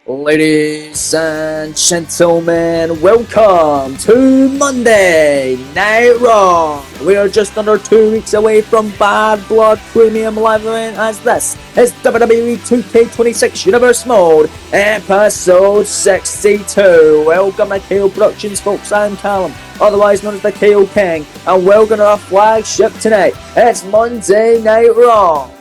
Ladies and gentlemen, welcome to Monday Night Raw. We are just under 2 weeks away from Bad Blood Premium Live event, as this is WWE 2K26 Universe Mode, episode 62. Welcome to KO Productions, folks. I'm Callum, otherwise known as the KO King, and welcome to our flagship tonight. It's Monday Night Raw.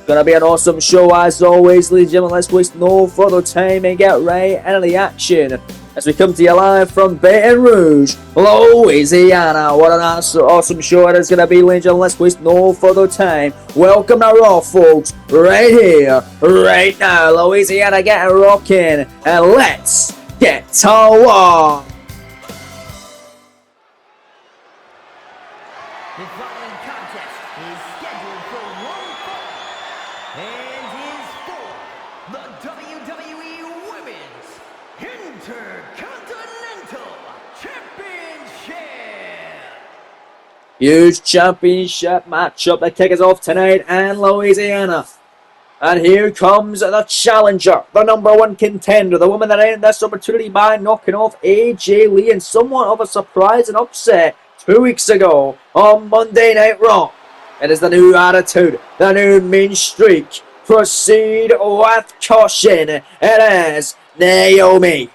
Gonna be an awesome show as always, ladies and gentlemen. Let's waste no further time and get right into the action as we come to you live from Baton Rouge, Louisiana. What an awesome show it is gonna be, ladies and gentlemen. Let's waste no further time. Welcome to Raw, folks, right here, right now. Louisiana, getting rocking, and let's get to war. The following contest is scheduled for one fall and is for the WWE Women's Intercontinental Championship. Huge championship matchup that kicks us off tonight in Louisiana. And here comes the challenger, the number one contender, the woman that ended this opportunity by knocking off AJ Lee in somewhat of a surprise and upset 2 weeks ago on Monday Night Raw. It is the new attitude, the new mean streak. Proceed with caution. It is Naomi.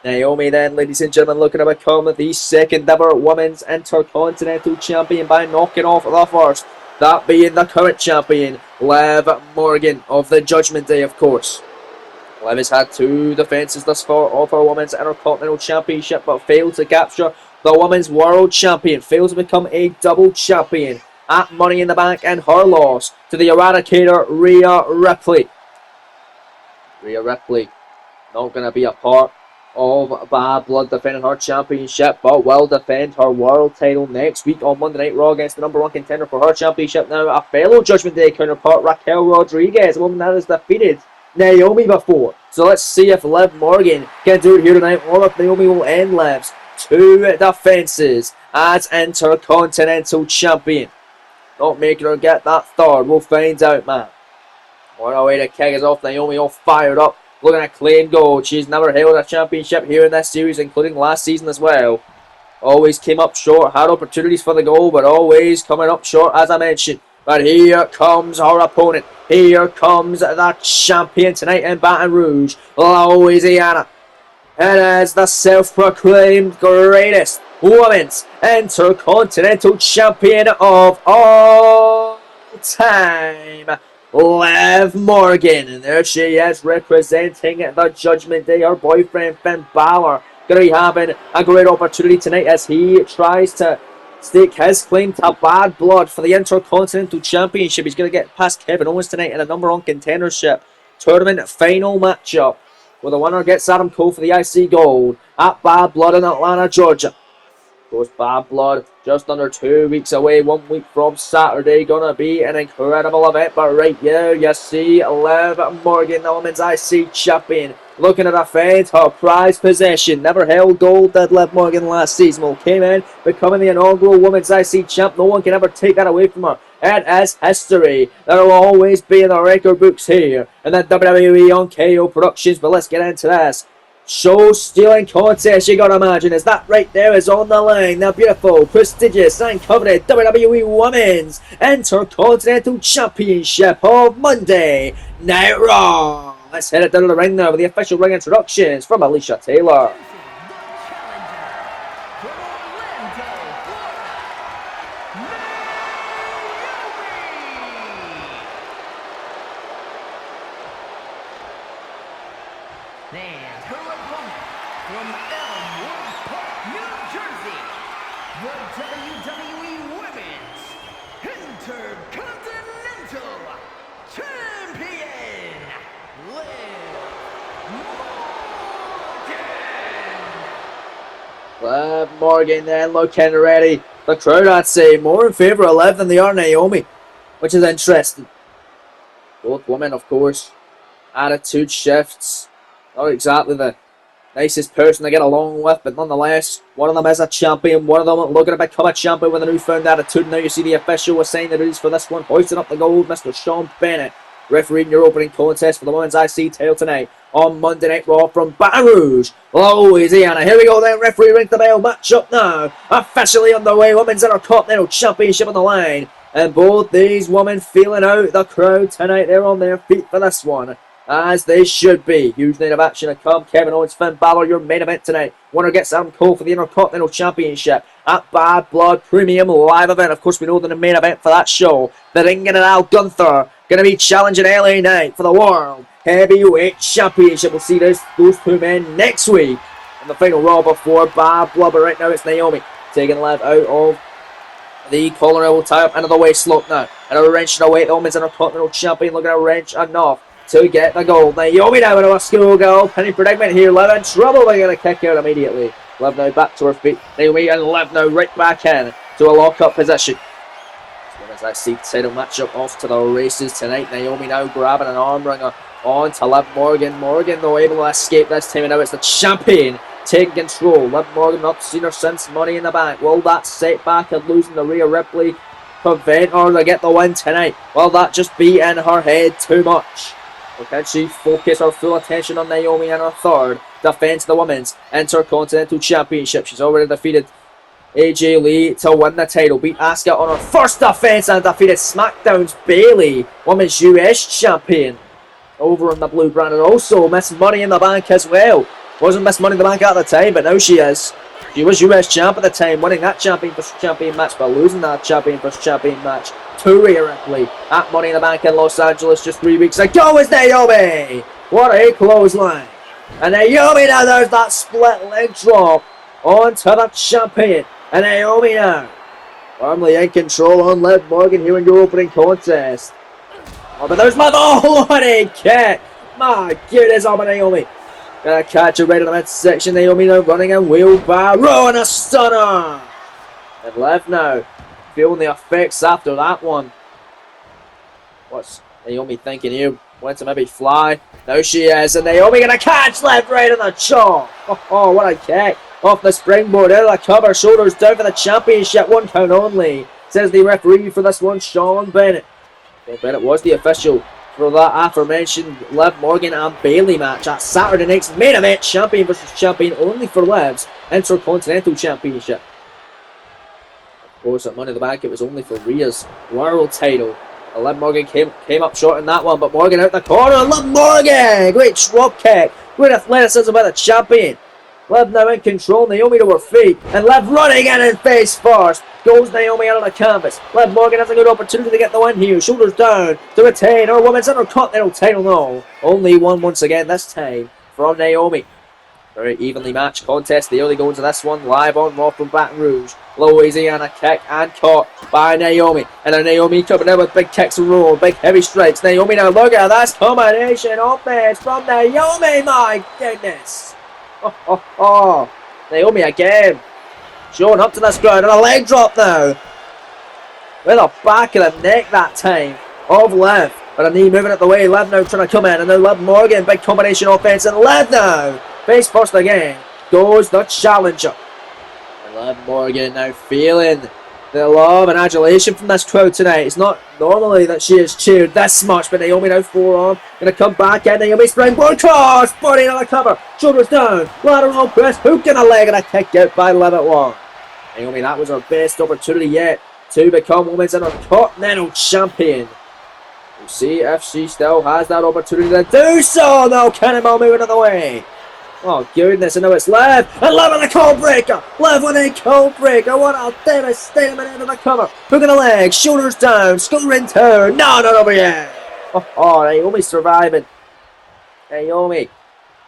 Naomi then, ladies and gentlemen, looking to become the second ever Women's Intercontinental Champion by knocking off the first. That being the current champion, Liv Morgan of the Judgment Day, of course. Liv has had 2 defenses thus far of her Women's Intercontinental Championship, but failed to capture the Women's World Champion. Failed to become a double champion at Money in the Bank, and her loss to the Eradicator, Rhea Ripley. Rhea Ripley not going to be a part of Bad Blood defending her championship, but will defend her world title next week on Monday Night Raw against the number one contender for her championship now, a fellow Judgment Day counterpart, Raquel Rodriguez, a woman that has defeated Naomi before. So let's see if Liv Morgan can do it here tonight, or if Naomi will end Liv's 2 defenses as Intercontinental Champion. Not making her get that third. We'll find out, man. What a way to kick us off. Naomi all fired up, looking at clean gold. She's never held a championship here in this series, including last season as well. Always came up short, had opportunities for the goal, but always coming up short, as I mentioned. But here comes our opponent. Here comes the champion tonight in Baton Rouge, Louisiana. It is the self-proclaimed greatest Women's Intercontinental Champion of all time, Liv Morgan. And there she is, representing the Judgment Day. Her boyfriend Finn Balor going to be having a great opportunity tonight as he tries to stake his claim to Bad Blood for the Intercontinental Championship. He's going to get past Kevin Owens tonight in a number one contendership tournament final matchup, where the winner gets Adam Cole for the IC Gold at Bad Blood in Atlanta, Georgia. Of course, Bad Blood just under 2 weeks away, 1 week from Saturday. Gonna be an incredible event, but right here you see Liv Morgan, the Women's IC Champion, looking to defend her prized possession. Never held gold, did Liv Morgan last season. Well, came in, becoming the inaugural Women's IC Champ. No one can ever take that away from her. It is history. There will always be in the record books here in the WWE on KO Productions. But let's get into this show-stealing contest, you gotta imagine, as that right there is on the line. The beautiful, prestigious, and coveted WWE Women's Intercontinental Championship of Monday Night Raw. Let's head it down to the ring now with the official ring introductions from Alicia Taylor. And her opponent from Elmwood Park, New Jersey, the WWE Women's Intercontinental Champion, Liv Morgan. Liv Morgan then looking ready. The crowd, I'd say, more in favour of Liv than they are Naomi, which is interesting. Both women, of course, attitude shifts. Not exactly the nicest person to get along with, but nonetheless, one of them is a champion. One of them looking to become a champion with a newfound attitude. Now you see the official was saying the rules for this one, hoisting up the gold, Mr. Sean Bennett. refereeing your opening contest for the Women's IC title tonight on Monday Night Raw from Baton Rouge, Louisiana. Here we go then, referee ring the bell, match up now, officially underway, Women's Intercontinental Championship on the line, and both these women feeling out the crowd tonight. They're on their feet for this one, as they should be. Huge night of action to come. Kevin Owens, Finn Balor, your main event tonight. Winner gets Adam Cole for the Intercontinental Championship at Bad Blood Premium Live event. Of course, we know that the main event for that show, the Ring and Al Gunther, going to be challenging LA Knight for the World Heavyweight Championship. We'll see those two men next week in the final Raw before Bad Blood. But right now, it's Naomi taking Liv out of the collar elbow tie up into the waist slope now. And a wrench away. The Women's Intercontinental Champion looking at a wrench enough to get the goal. Naomi now into a schoolgirl penny predicament here. Liv in trouble. They're going to kick out immediately. Liv now back to her feet. Naomi and Liv now right back in to a lock-up position. As I see title matchup off to the races tonight. Naomi now grabbing an arm wringer on to Liv Morgan. Morgan though able to escape this time, and now it's the champion taking control. Liv Morgan not seen her since Money in the Bank. Will that setback and losing to Rhea Ripley prevent her to get the win tonight? Will that just be in her head too much? Or can she focus her full attention on Naomi and her third defense of the Women's Intercontinental Championship? She's already defeated AJ Lee to win the title, beat Asuka on her first defense, and defeated SmackDown's Bayley, Women's US Champion, over in the blue brand, and also Miss Money in the Bank as well. Wasn't Miss Money in the Bank at the time, but now she is. She was US Champ at the time, winning that Champion vs Champion match, but losing that Champion vs Champion match to Rhea Ripley at Money in the Bank in Los Angeles just 3 weeks ago. Is Naomi! What a clothesline! And Naomi now, there's that split leg drop onto the champion. And Naomi now, firmly in control on Liv Morgan here in your opening contest. Oh, but there's my what a kick! My goodness, oh, but Naomi gonna catch her right in the midsection. Naomi now running a wheelbarrow and a stunner. And Liv now feeling the effects after that one. What's Naomi thinking here? Went to maybe fly. Now she is, and Naomi gonna catch Liv right in the jaw. Oh, what a kick! Off the springboard, out of the cover, shoulders down for the championship, 1 count only, says the referee for this one, Sean Bennett. Sean Bennett was the official for that aforementioned Liv Morgan and Bayley match at Saturday night's main event, champion versus champion, only for Liv's Intercontinental Championship. Of course, at Money in the Bank, it was only for Rhea's world title. Liv Morgan came up short in that one, but Morgan out the corner, Liv Morgan! Great drop kick, great athleticism by the champion. Liv now in control, Naomi to her feet, and Liv running in and face first. Goes Naomi out on the canvas. Liv Morgan has a good opportunity to get the win here. Shoulders down to retain her Women's Intercontinental title. No, only one once again this time from Naomi. Very evenly matched contest. The early goings of this one live on Raw from Baton Rouge, Louisiana. Kick and caught by Naomi. And then Naomi coming in with big kicks and roll, big heavy strikes. Naomi now, look at this combination offense from Naomi. My goodness. Naomi again, showing up to this crowd, and a leg drop now, with the back of the neck that time of Liv, but a knee moving out the way. Liv now trying to come in, and now Liv Morgan, big combination offense, and Liv now, face first again, goes the challenger. And Liv Morgan now feeling the love and adulation from this crowd tonight. It's not normally that she is cheered this much, but Naomi now forearm, gonna come back in. Naomi springboard cross, body on the cover, shoulders down, lateral press, hook in a leg, and a kick out by Liv at one. Naomi, that was her best opportunity yet to become Women's Intercontinental Champion. We'll see if she still has that opportunity to do so. No, Cannonball moving out of the way. Oh goodness, I know it's Liv, and Liv with a cold breaker. Liv with a cold breaker. What a devastating minute of the cover. Hook in the leg, shoulders down, scutter in two. No, not over yet. Oh, Naomi surviving. Naomi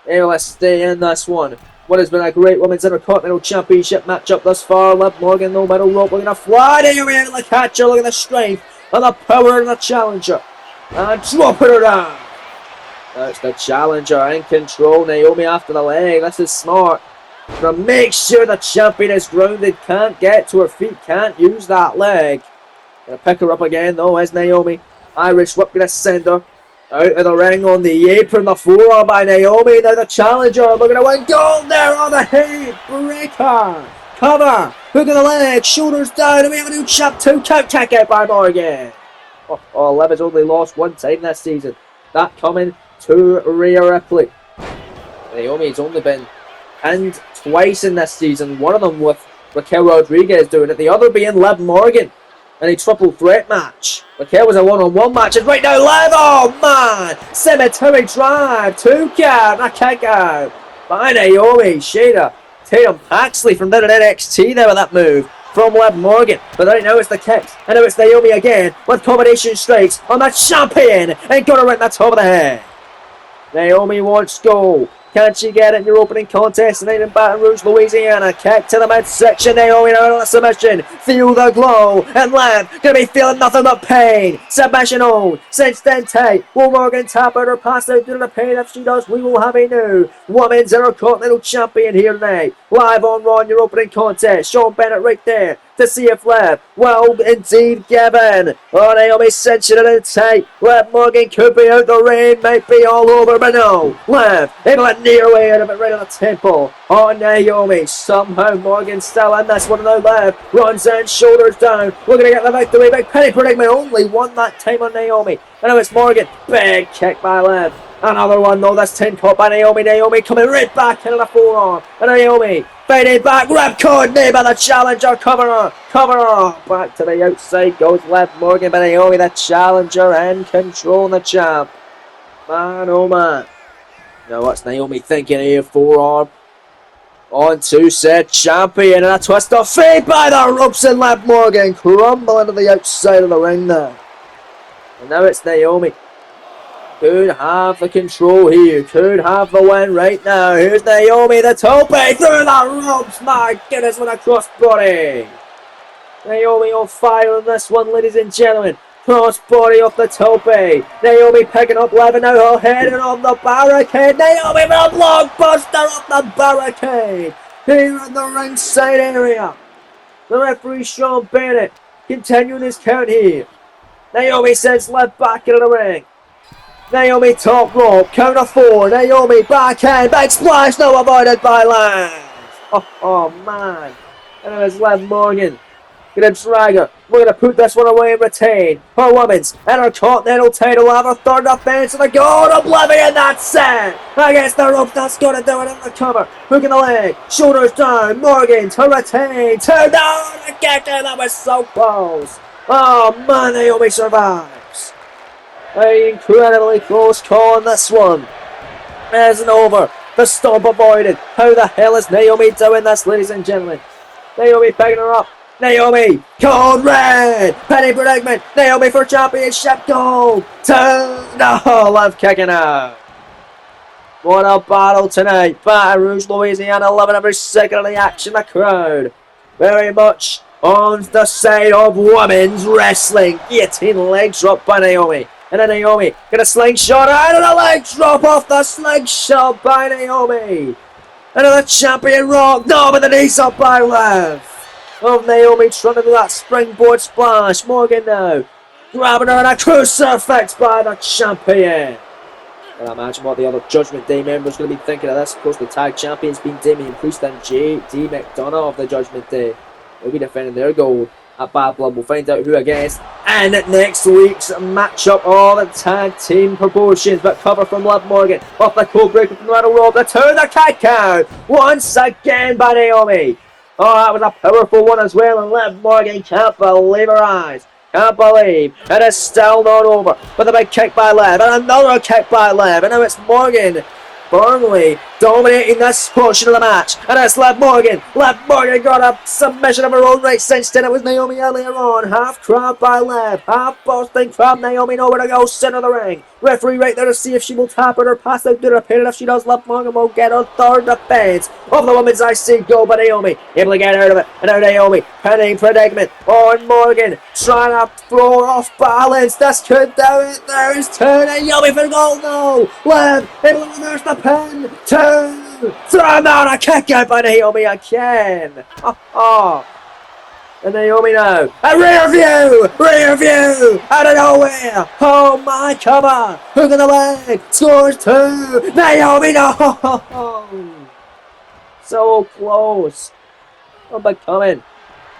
able to stay in this one. What has been a great Women's Intercontinental Championship matchup thus far. Liv Morgan, no middle rope, looking to fly. Naomi able to catch her. Look at the strength and the power of the challenger. And dropping her down. That's the challenger in control. Naomi after the leg. This is smart. To make sure the champion is grounded. Can't get to her feet. Can't use that leg. Gonna pick her up again though is Naomi. Irish whip gonna send her out of the ring on the apron. The forearm by Naomi. Now the challenger looking to win gold there on the head. Breaker. Cover. Hook in the leg. Shoulders down. And we have a new chap 2 count kick out by Morgan. Liv has only lost one time this season. That coming to Rhea Ripley. Naomi's only been pinned twice in this season. One of them with Raquel Rodriguez doing it. The other being Liv Morgan in a triple threat match. Raquel was a one-on-one match. And right now, Liv, oh man! Cemetery drive, 2 count, a kick out by Naomi. Shayna Tatum Paxley from down in NXT there with that move from Liv Morgan. But right now it's the kicks. And now it's Naomi again with combination strikes on the champion. And got her right in the top of the head. Naomi wants goal. Can she get it in your opening contest tonight in Baton Rouge, Louisiana? Kick to the midsection. Naomi now on a submission. Feel the glow. And Liv gonna be feeling nothing but pain. Submission on. Since then tight. Will Morgan tap out or pass out due to the pain? If she does, we will have a new Women's Intercontinental Champion here tonight. Live on Raw in your opening contest. Sean Bennett right there to see if Liv will indeed give in. Oh, Naomi cinching it in tight. Liv Morgan could be out. The rain might be all over, but no. Liv able to near way out of it right on the temple. Oh, Naomi. Somehow Morgan still in this one. Now Liv runs in, shoulders down. We're going to get the victory. Big penny predicament. Only one that time on Naomi. And now it's Morgan. Big kick by Liv. Another one though. That's 10 caught by Naomi. Naomi coming right back into the forearm. And Naomi fading back. Ripcord made by the challenger. Cover her. Back to the outside goes Liv Morgan. But Naomi, the challenger, in control of the champ. Man, oh man. Now what's Naomi thinking here? Forearm onto said champion. And a twist of fate by the ropes. And Liv Morgan crumbling to the outside of the ring there. And now it's Naomi. Could have the control here. Could have the win right now. Here's Naomi, the tope through the ropes. My goodness, with a crossbody. Naomi on fire on this one, ladies and gentlemen. Crossbody off the tope. Naomi picking up Liv and now her head on the barricade. Naomi with a blockbuster off the barricade. Here in the ringside area. The referee Sean Bennett continuing his count here. Naomi sends Liv back into the ring. Naomi top rope, count of 4. Naomi backhand, big splash, no avoided by Liv. Oh man. And it was Liv Morgan. Gonna drag her. We're gonna put this one away and retain her women's and her continental title. Have her third defense of the gold oblivion. That's it. Against the rope, that's gonna do it in the cover. Hook in the leg, shoulders down. Morgan to retain. Turn down the kick, and that was so close. Oh man, Naomi survives. An incredibly close call on this one. Isn't over. The stomp avoided. How the hell is Naomi doing this, ladies and gentlemen? Naomi picking her up. Naomi, cold red. Penny predicament. Naomi for championship gold. No, Liv kicking out. What a battle tonight. Baton Rouge, Louisiana, loving every second of the action. The crowd very much on the side of women's wrestling. Guillotine leg drop by Naomi. And then Naomi get a slingshot out of the leg drop off the slingshot by Naomi. Another champion rock. No, but the knees up by Liv. Of Naomi trying to do that springboard splash. Morgan now grabbing her and a crucifix by the champion. Well, imagine what the other Judgment Day members going to be thinking of this. Of course, the tag champions being Damian Priest and J.D. McDonough of the Judgment Day. They'll be defending their gold at Bad Blood. We'll find out who against in next week's matchup. All the tag team proportions, but cover from Liv Morgan off the cold breaker from the middle rope. The two, the kick out once again by Naomi. Oh, that was a powerful one as well, and Liv Morgan can't believe her eyes. Can't believe it is still not over. With a big kick by Liv, and another kick by Liv, and now it's Morgan firmly dominating this portion of the match. And it's Liv Morgan. Liv Morgan got a submission of her own right since then. It was Naomi earlier on. Half crab by Liv. Half Boston crab. Naomi nowhere to go. Center of the ring. Referee right there to see if she will tap it or pass out to the pin. And if she does, Liv Morgan will get her third defense of the women's IC goal. But Naomi able to get out of it. And now Naomi pinning predicament on Morgan. Trying to throw her off balance. This could do it. There's two. Naomi for the goal. No. Liv able to reverse the pin. Two. Throw him out. A kick out by Naomi again. And Naomi now. A rear view. Out of nowhere. Oh my, come on. Hook in the leg. Scores 2. Naomi, no. So close. Oh, but coming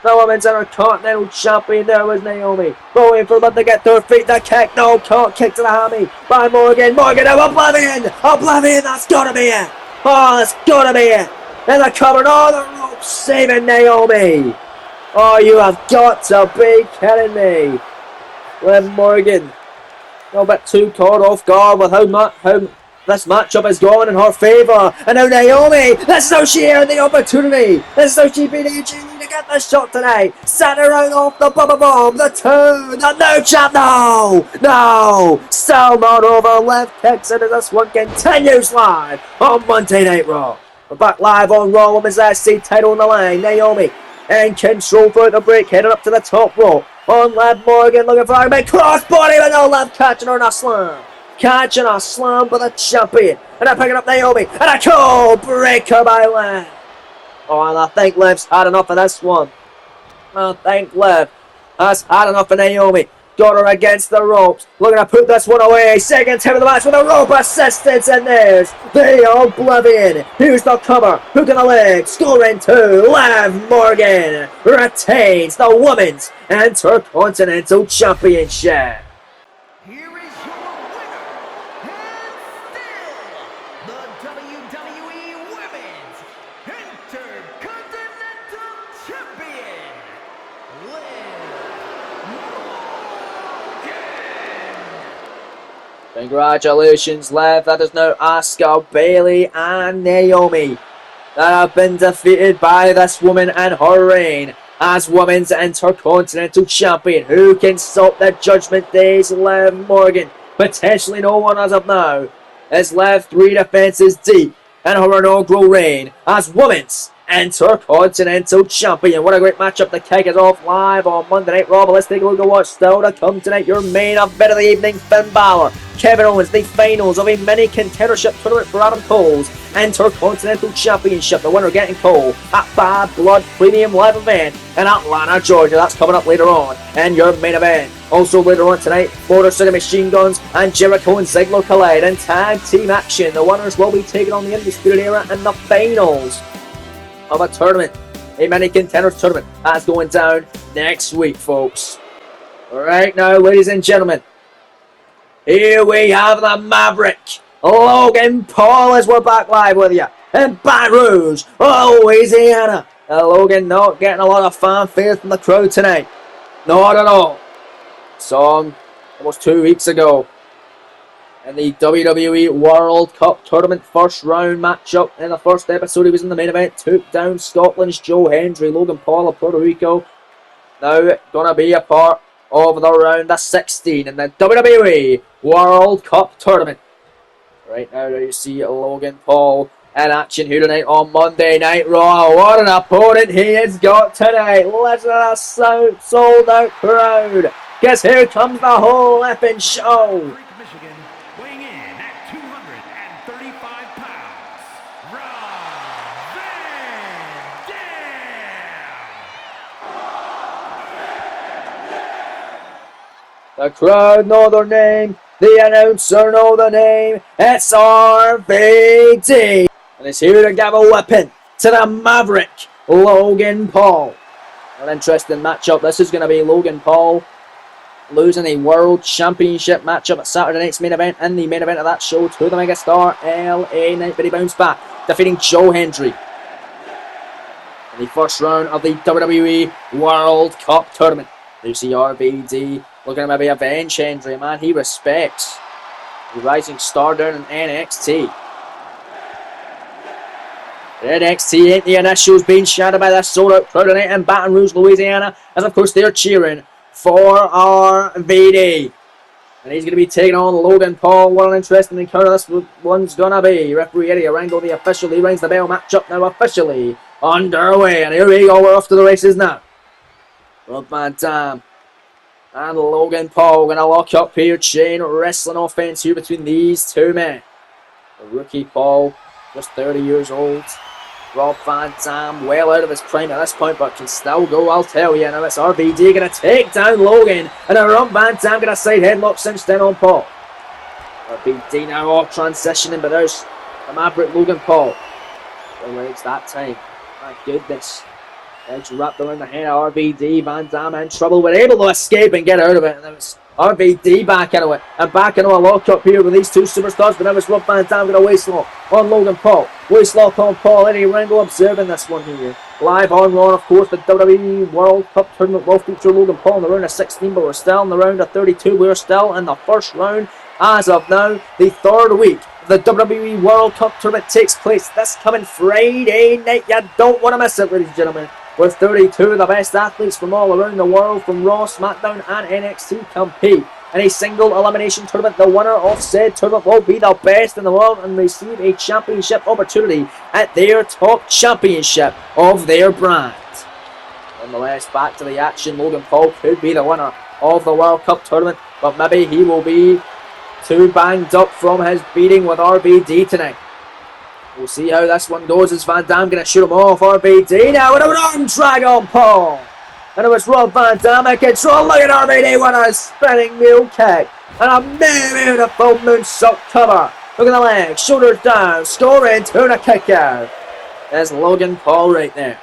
The Women's Intercontinental Champion. There was Naomi. Going for them to get their feet. The kick. No, can't kick to the hammy by Morgan. Morgan now Oblivion. Oblivion, that's gotta be it. Oh, that's gotta be it. And the cover. Oh, the rope saving Naomi. Oh, you have got to be kidding me. Liv Morgan, a bit too caught off guard with how this matchup has gone in her favour. And now Naomi, this is how she earned the opportunity. This is how she beat AJ Lee to get this shot tonight. Sat around off the Bubba Bomb, the 2, the no champ, no, still not over. Liv kicks it as this one continues live on Monday Night Raw. We're back live on Raw Women's SC title on the line. Naomi in control throughout the break, heading up to the top rope. On Liv Morgan, looking for a big crossbody, but no, Liv catching her in a slam. Catching a slam by the champion. And I'm picking up Naomi. And a cold breaker by Liv. Oh, and I think Liv's had enough of this one. I think Liv has had enough of Naomi. Got her against the ropes. Looking to put this one away. Second time of the match with a rope assistance. And there's the Oblivion. Here's the cover. Hook in the leg. Scoring 2. Liv Morgan retains the Women's Intercontinental Championship. Here is your winner, and still the WWE Women's Intercontinental Champion, Liv Morgan. Congratulations, Liv. That is now Asuka, Bayley, and Naomi that have been defeated by this woman and her reign as Women's Intercontinental Champion. Who can stop the Judgment Day's Liv Morgan? Potentially no one as of now. As Liv 3 defenses deep in her inaugural reign as Women's Intercontinental Champion. What a great matchup to kick us off live on Monday Night Raw. But let's take a look at what's still to come tonight. Your main event of the evening, Finn Balor, Kevin Owens, the finals of a mini contendership tournament for Adam Cole's Intercontinental Championship. The winner getting Cole at Bad Blood Premium Live event in Atlanta, Georgia. That's coming up later on in your main event. Also later on tonight, Motor City Machine Guns and Jericho and Ziggler collide in tag team action. The winners will be taking on the Undisputed Era in the finals of a tournament, a mini contenders tournament that's going down next week, folks. Right now, ladies and gentlemen, here we have the Maverick, Logan Paul, as we're back live with you in Baton Rouge, Louisiana. Logan not getting a lot of fanfare from the crowd tonight. Not at all. Saw him almost 2 weeks ago in the WWE World Cup Tournament first round matchup. In the first episode, he was in the main event, took down Scotland's Joe Hendry. Logan Paul of Puerto Rico now gonna be a part of the round of 16 in the WWE World Cup Tournament. Right now, you see Logan Paul in action here tonight on Monday Night Raw. What an opponent he has got tonight. Listen to that sold out crowd. Guess here comes the whole effing show. Michigan, weighing in at 235 pounds, Rob Van Dam. The crowd know their name. The announcer know the name. It's RVD. And he's here to give a whipping to the Maverick, Logan Paul. An interesting matchup. This is going to be Logan Paul losing a World Championship matchup at Saturday night's main event and the main event of that show to the megastar LA Knight, but he bounced back, defeating Joe Hendry in the first round of the WWE World Cup Tournament. You see RVD looking to maybe avenge Hendry, a man he respects. The rising star down in NXT. NXT ain't the initials being shadowed by that sold out crowd tonight in Baton Rouge, Louisiana, as of course they're cheering for RVD. And he's going to be taking on Logan Paul. What an interesting encounter this one's going to be. Referee Eddie Arango, the official, he rings the bell. Matchup now officially underway. And here we go, we're off to the races now. Rob Van Dam and Logan Paul going to lock up here. Chain wrestling offense here between these two men. The rookie Paul, just 30 years old. Rob Van Dam, well out of his prime at this point, but can still go, I'll tell you. Now it's RVD going to take down Logan, and now Rob Van Dam going to side headlock cinched in on Paul. RVD now off transitioning, but there's the Maverick Logan Paul. The legs that time. My goodness. Edge wrapped around the head of RVD. Van Dam in trouble. We're able to escape and get out of it. And it was RVD back into it. And back into a lockup here with these two superstars. But now it's Rob Van Dam going to waist lock on Logan Paul. Waist lock on Paul. Eddie Ringo observing this one here. Live on Raw, of course, the WWE World Cup Tournament will feature Logan Paul in the round of 16. But we're still in the round of 32. We're still in the first round. As of now, the third week, the WWE World Cup Tournament takes place this coming Friday night. You don't want to miss it, ladies and gentlemen. With 32 of the best athletes from all around the world, from Raw, SmackDown and NXT compete in a single elimination tournament. The winner of said tournament will be the best in the world and receive a championship opportunity at their top championship of their brand. Nonetheless, back to the action. Logan Paul could be the winner of the World Cup Tournament, but maybe he will be too banged up from his beating with RVD tonight. We'll see how this one goes. Is Van Dam going to shoot him off? RVD now with an arm drag on Paul. And it was Rob Van Dam in control. Look at RVD with a spinning mule kick. And a beautiful moonsault cover. Look at the legs. Shoulders down. Scoring to the kick out. There's Logan Paul right there.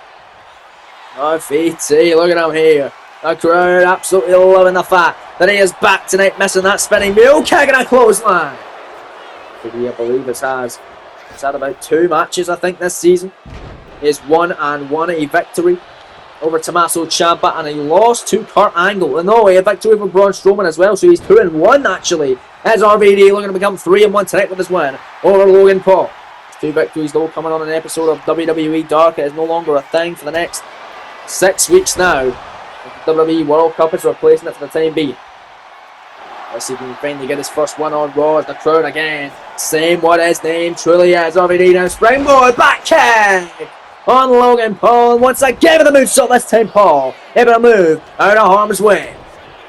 RVD, look at him here. The crowd absolutely loving the fact that he is back tonight, missing that spinning mule kick and a clothesline. I believe it has. He's had about 2 matches, I think, this season. He has won a victory over Tommaso Ciampa, and he lost to Kurt Angle. And no, he had a victory over Braun Strowman as well, so he's 2-1 actually. As RVD looking to become 3-1 tonight with his win over Logan Paul. 2 victories though coming on an episode of WWE Dark. It is no longer a thing for the next 6 weeks now. The WWE World Cup is replacing it for the time being. Let's see if he can finally get his first one on Raw as the crowd again. Same what his name truly is. RVD now springboard back kick on Logan Paul. Once again with the moonsault, this time Paul able to move out of harm's way.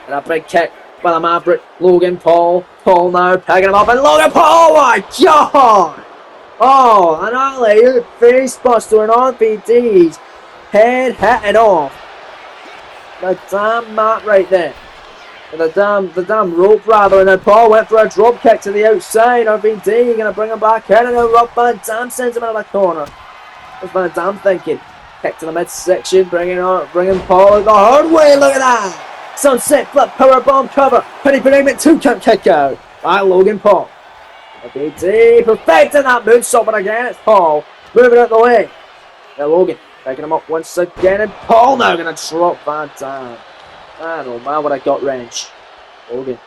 And a big kick by the Maverick. Logan Paul. Paul now picking him up, and Logan Paul, oh my God! Oh, an alley face buster and RVD's head hitting off the damn mat right there. The damn rope rather, and then Paul went for a drop kick to the outside. RVD gonna bring him back in, and then Rob Van Dam sends him out of the corner. What's Van Dam thinking? Kick to the midsection, bringing Paul out the hard way. Look at that! Sunset flip powerbomb cover, penny predicament 2 count kick out by Logan Paul. RVD perfecting that moonsault, but again it's Paul moving out the way. Now Logan picking him up once again, and Paul now gonna drop Van Dam. Man, oh man, what a gut wrench. Logan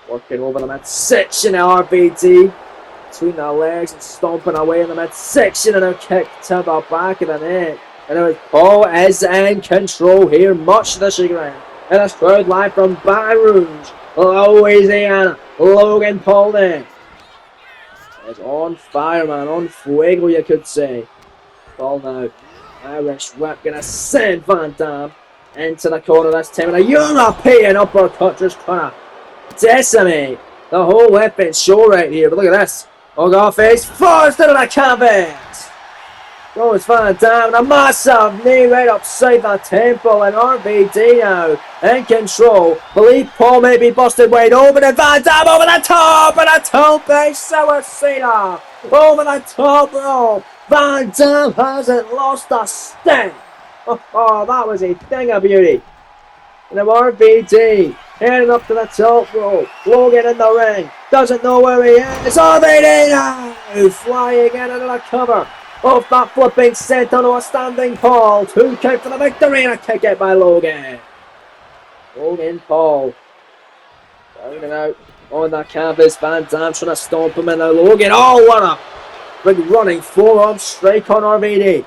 working over the midsection of RVD between the legs and stomping away in the midsection, and a kick to the back of the neck. And now Paul is in control here, much to the chagrin. And this crowd live from Baton Rouge, Louisiana. Logan Paul then is on fire, man, on fuego, you could say. Paul now, Irish whip gonna send Van Dam into the corner this time, and a European uppercut just gonna decimate the whole weapon show right here. But look at this. Off face first into the canvas. Goes Van Dam, a massive knee right upside the temple, and RVD now in control. Believe Paul may be busted wide open, and Van Dam over the top, and a toe-base Suicida over the top rope. Van Dam hasn't lost a step. Oh, that was a thing of beauty. And then RVD heading up to the top rope. Logan in the ring. Doesn't know where he is. RVD now flying in under the cover of that flipping set onto a standing Paul. 2 count for the victory, and a kick out by Logan. Logan Paul down and out on that canvas. Van Dam trying to stomp him in there. Logan, oh, what a big running forearm strike on RVD.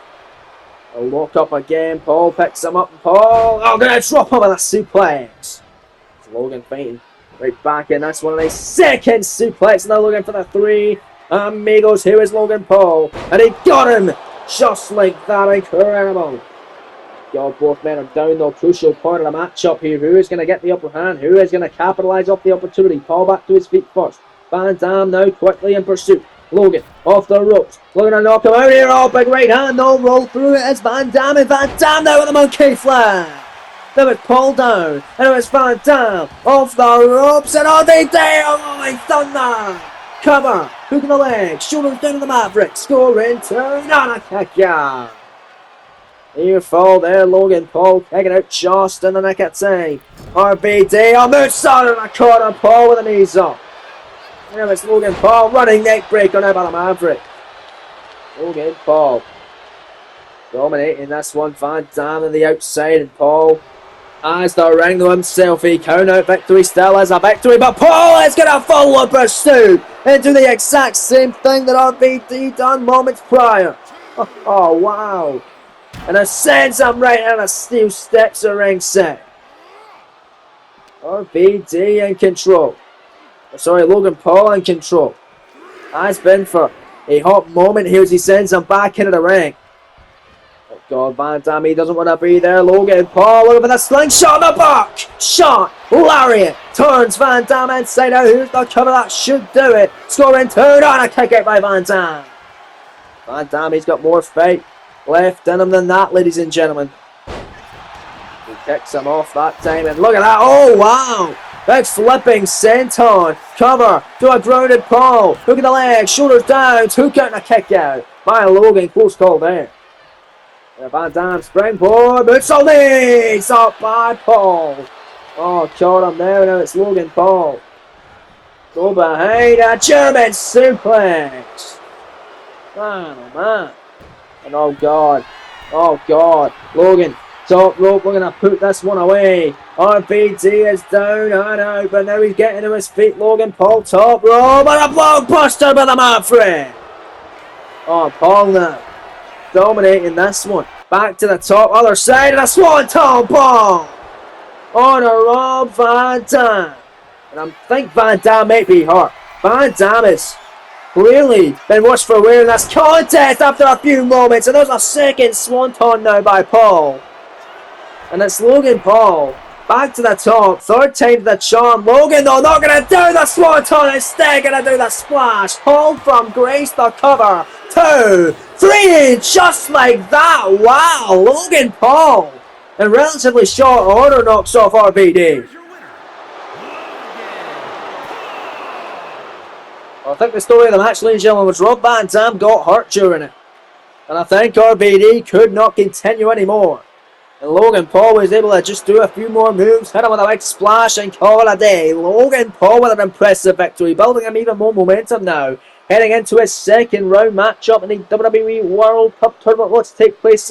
A lock up again. Paul picks him up. Paul, oh, gonna drop him with a suplex. Logan fighting right back in. That's one of the second suplex. Now looking for the 3 amigos. Here is Logan Paul, and he got him just like that. Incredible. God, both men are down, though. Crucial part of the matchup here. Who is going to get the upper hand? Who is going to capitalise off the opportunity? Paul back to his feet first. Van Dam now quickly in pursuit. Logan off the ropes. Looking to knock him out here. Oh, big right hand. No, roll through it. It's Van Dam, and Van Dam now with a monkey flag. Then it's Paul down. And it was Van Dam off the ropes. And oh, they did. Oh, he's done that. Cover. Hook in the leg. Shoulders down to the Maverick. Scoring turn on a kick out. Here fall there, Logan Paul kicking out just in the nick of time. RVD on the side of the corner, Paul with the knees up. There it's Logan Paul running neck breaker now by the Maverick. Logan Paul dominating this one. Van Dam on the outside, and Paul as the ring to himself. He count out victory still is a victory, but Paul is going to follow pursuit into the exact same thing that RVD done moments prior. Oh wow. And it sends him right in a few steps of ringside. RVD in control. Sorry, Logan Paul in control. Has been for a hot moment here as he sends him back into the ring. Oh God, Van Dam, he doesn't want to be there. Logan Paul looking for the slingshot on the back. Shot, lariat, turns Van Dam inside out. Who's the cover that should do it? Scoring 2 on a kick out by Van Dam. Van Dam, he's got more fight left in him than that, ladies and gentlemen. He kicks him off that time, and look at that. Oh wow! Big flipping senton. Cover to a grounded Paul. Look at the legs, shoulders down. 2 count and a kick out by Logan. Close call there. Van Dam springboard. Boots on knees. Up by Paul. Oh, caught him there. Now it's Logan Paul. Go behind a German suplex. Man, oh man. And oh God. Oh God. Logan. Top rope, we're going to put this one away. RVD is down and out, but now he's getting to his feet. Logan Paul, top rope, and a blockbuster by the Maverick. Oh, Paul now dominating this one. Back to the top, other side, and a swanton bomb on a Rob Van Dam. And I think Van Dam might be hurt. Van Dam is clearly been watched for wearing this contest after a few moments, and there's a second swanton now by Paul. And it's Logan Paul back to the top, 3rd time to the charm. Logan though not going to do the swanton, instead going to do the splash. Paul from grace the cover, 2, 3, just like that. Wow, Logan Paul in relatively short order knocks off RVD. I think the story of the match, ladies and gentlemen, was Rob Van Dam got hurt during it, and I think RVD could not continue anymore. And Logan Paul was able to just do a few more moves, hit him with a big splash and call it a day. Logan Paul with an impressive victory, building him even more momentum now. Heading into his 2nd round matchup in the WWE World Cup Tournament, which will take place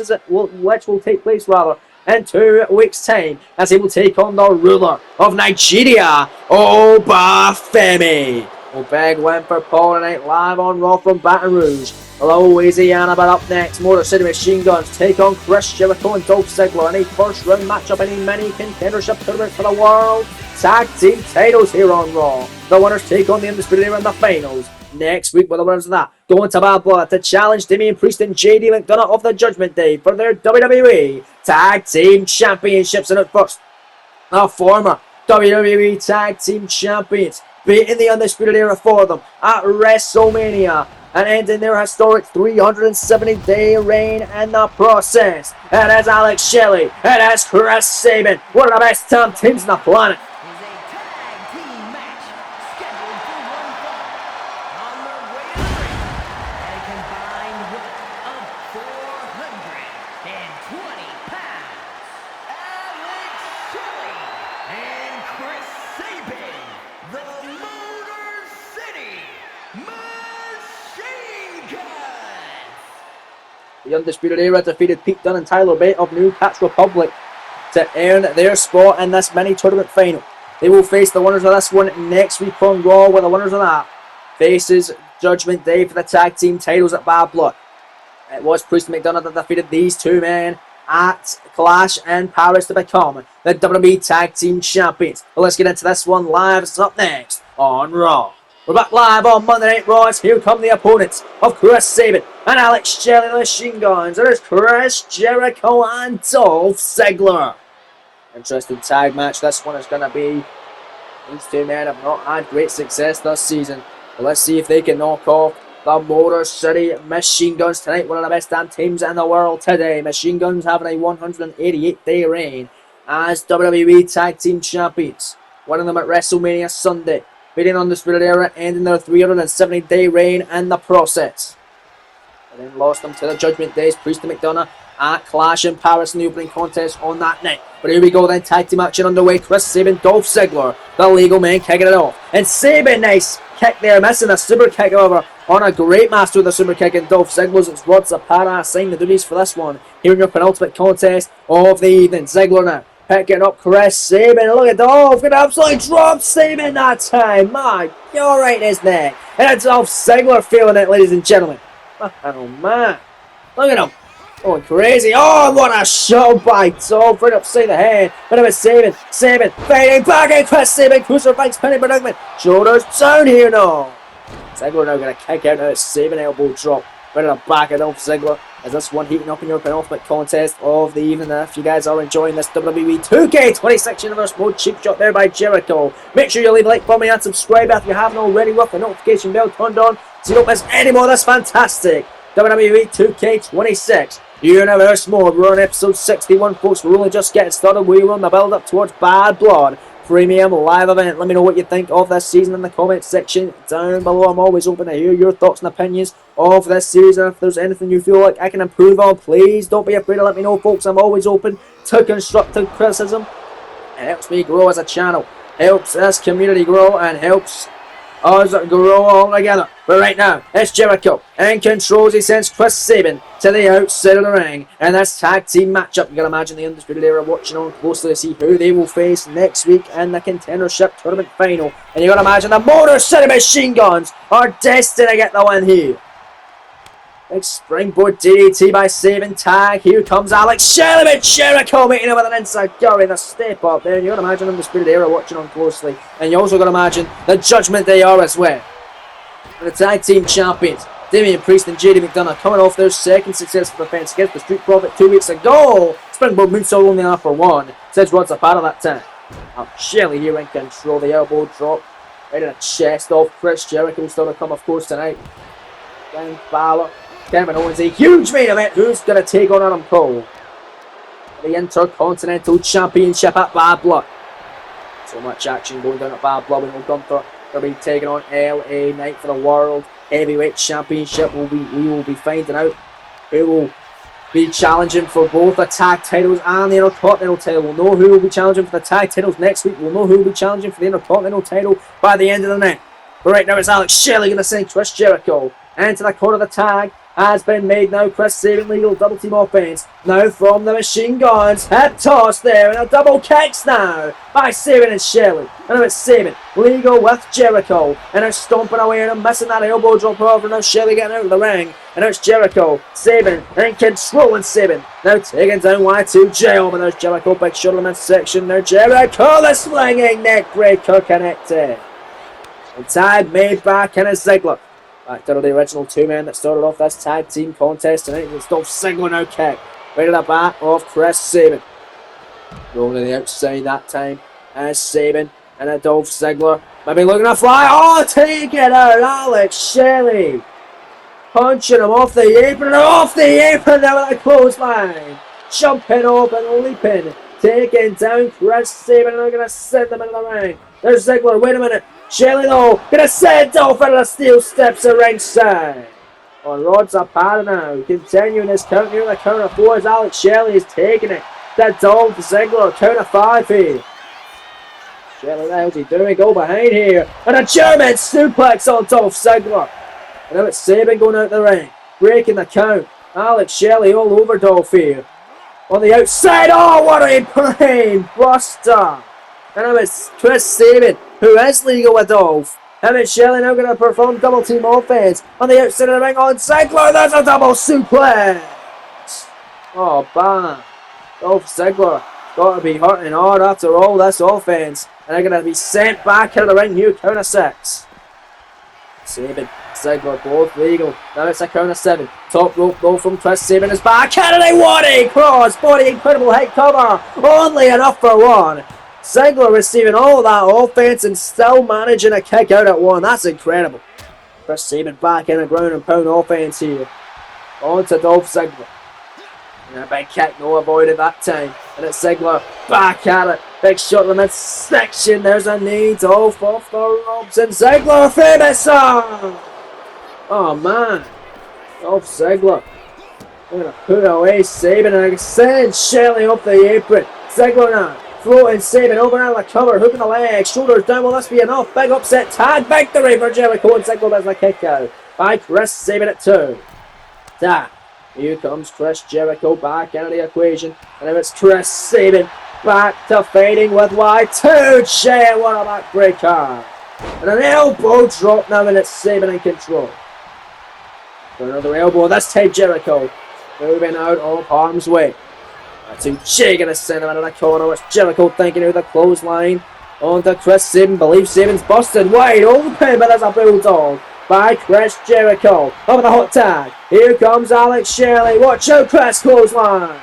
in 2 weeks' time, as he will take on the ruler of Nigeria, Obafemi. A big win for Paul tonight, live on Raw from Baton Rouge, Louisiana. But up next, Motor City Machine Guns take on Chris Jericho and Dolph Ziggler in a 1st round matchup in a mini contendership tournament for the World Tag Team titles here on Raw. The winners take on the Undisputed Era in the finals next week, with the winners of that going to Bad Blood to challenge Damian Priest and JD McDonough of the Judgment Day for their WWE Tag Team Championships. And at first, the former WWE Tag Team Champions beating the Undisputed Era for them at WrestleMania and ending their historic 370-day reign in the process. It is Alex Shelley, it is Chris Sabin, one of the best tag teams on the planet. The Undisputed Era defeated Pete Dunne and Tyler Bate of New Catch Republic to earn their spot in this mini tournament final. They will face the winners of this one next week on Raw, with the winners of that faces Judgment Day for the tag team titles at Bad Blood. It was Priest and McDonough that defeated these two men at Clash in Paris to become the WWE Tag Team Champions. But let's get into this one live. It's up next on Raw. We're back live on Monday Night Raw, as here come the opponents of Chris Sabin and Alex Shelley, the Machine Guns. There's Chris Jericho and Dolph Ziggler. Interesting tag match this one is going to be. These two men have not had great success this season. But let's see if they can knock off the Motor City Machine Guns tonight. One of the best damn teams in the world today. Machine Guns having a 188-day reign as WWE Tag Team Champions, winning them at WrestleMania Sunday, beating Undisputed Era, ending their 370-day reign in the process. And then lost them to the Judgment Days, Priest and McDonough at Clash in Paris in the opening contest on that night. But here we go then, tag team action underway. Chris Sabin, Dolph Ziggler, the legal man kicking it off. And Sabin, nice kick there, missing a super kick over on a great master with a super kick. And Dolph Ziggler's, it's Rod Zapata signing the duties for this one. Here in your penultimate contest of the evening. Ziggler now picking up Chris Sabin. Look at Dolph, gonna absolutely drop Sabin that time. My, you're right in his neck. And it's Dolph Ziggler feeling it, ladies and gentlemen. Oh man, look at him. Going crazy. Oh, what a shot by Dolph. Right upside the head. But it was Sabin. Sabin fading back in. Chris Sabin. Crucifix pinning predicament. Shoulders down here now. Ziggler now going to kick out now. Sabin elbow drop. Right in the back of Dolph Ziggler. As this one heating up in your penultimate contest of the evening. If you guys are enjoying this WWE 2K26 Universe Mode cheap shot there by Jericho, make sure you leave a like for me and subscribe if you haven't already with the notification bell turned on so you don't miss any more of this fantastic WWE 2K26 Universe Mode. We're on episode 61, folks. We're only just getting started. We're on the build up towards Bad Blood Premium Live Event. Let me know what you think of this season in the comment section down below. I'm always open to hear your thoughts and opinions of this series, and if there's anything you feel like I can improve on, please don't be afraid to let me know, folks. I'm always open to constructive criticism. It helps me grow as a channel, helps this community grow, and helps us grow all together. But right now, it's Jericho in control as he sends Chris Sabin to the outside of the ring. And this tag team matchup, you can imagine the Undisputed Era watching on closely to see who they will face next week in the Contendership Tournament Final. And you can imagine the Motor City Machine Guns are destined to get the win here. Big springboard DDT by Sabin. Tag. Here comes Alex Shelley with Jericho meeting him with an inside Gary. The step up there. You can imagine them the Spirit Era watching on closely. And you also got to imagine the Judgment they are as well. The tag team champions, Damian Priest and JD McDonough, coming off their second successful defense against the Street Profit 2 weeks ago. Springboard moonsault only after one. Says Rod Zapata that time. Shelley here in control. The elbow drop right in the chest of Chris Jericho. Still to come, of course, tonight. Then Balor. Kevin Owens, a huge main event. Who's going to take on Adam Cole? The Intercontinental Championship at Bad Blood. So much action going down at Bad Blood. We know Gunther will be taking on LA Knight for the World Heavyweight Championship. We will be finding out who will be challenging for both the tag titles and the Intercontinental title. We'll know who will be challenging for the tag titles next week. We'll know who will be challenging for the Intercontinental title by the end of the night. But right now it's Alex Shelley going to send Chris Jericho into the corner of the tag. Has been made now. Chris Sabin legal double team offense now from the Machine Guns. Hip toss there and a double kicks now by Sabin and Shelley. And now it's Sabin legal with Jericho and now stomping away and missing that elbow drop over. Now Shelley getting out of the ring and now it's Jericho. Sabin and controlling Sabin. Now taking down Y2J. But there's Jericho. Big shot in the midsection. Now Jericho the swinging neck breaker connected. And tag made back in a Ziggler. Back to the original two men that started off this tag team contest tonight. It's Dolph Ziggler now kick. Right at the back of Chris Sabin. Going to the outside that time as Sabin and a Dolph Ziggler. Maybe looking to fly. Oh, take it out. Alex Shelley. Punching him off the apron. Off the apron there with a clothesline. Jumping up and leaping. Taking down Chris Sabin. And they're going to send him into the ring. There's Ziggler. Wait a minute. Shelley though, gonna send Dolph into the steel steps at ringside. On Rod Zapata now, continuing his count here in the count of 4 as Alex Shelley is taking it. That Dolph Ziggler, count of 5 here. Shelley, what the hell's he doing? Go behind here. And a German suplex on Dolph Ziggler. And now it's Sabin going out the ring, breaking the count. Alex Shelley all over Dolph here. On the outside, oh what a brain buster. And now it's Chris Sabin, who is legal with Dolph. Him and Shelley now going to perform double team offense on the outside of the ring on Ziggler. There's a double suplex. Oh, bam. Dolph Ziggler got to be hurting hard after all this offense. And they're going to be sent back into the ring here, count of 6. Sabin, Ziggler, both legal. Now it's a count of 7. Top rope goal from Chris Sabin is back. Kennedy, what a cross body, incredible head cover. Only enough for one. Ziggler receiving all that offense and still managing a kick out at 1. That's incredible. Chris Sabin back in a ground and pound offense here. On to Dolph Ziggler. And a big kick, no avoided that time. And it's Ziggler back at it. Big shot in the midsection. There's a knee. Dolph off the ropes. And Ziggler famous song. Oh man. Dolph Ziggler. They're going to put away Sabin and send Shelley off the apron. Ziggler now. Floating Sabin over on the cover. Hooking the leg. Shoulders down. Will this be enough? Big upset tag. Victory for Jericho. And Ziggler does the kick out. By Chris Sabin at 2. Tag. Here comes Chris Jericho back into the equation. And now it's Chris Sabin back to fading with Y2. Shea, what a backbreaker. And an elbow drop now, and it's Sabin in control. For another elbow. This time Jericho moving out of harm's way. That's who Jay gonna send him into the corner. It's Jericho thinking of the clothesline. On to Chris Sabin. Believes Sabin's busted wide open, but there's a bulldog by Chris Jericho. Over the hot tag. Here comes Alex Shelley. Watch out, Chris, clothesline.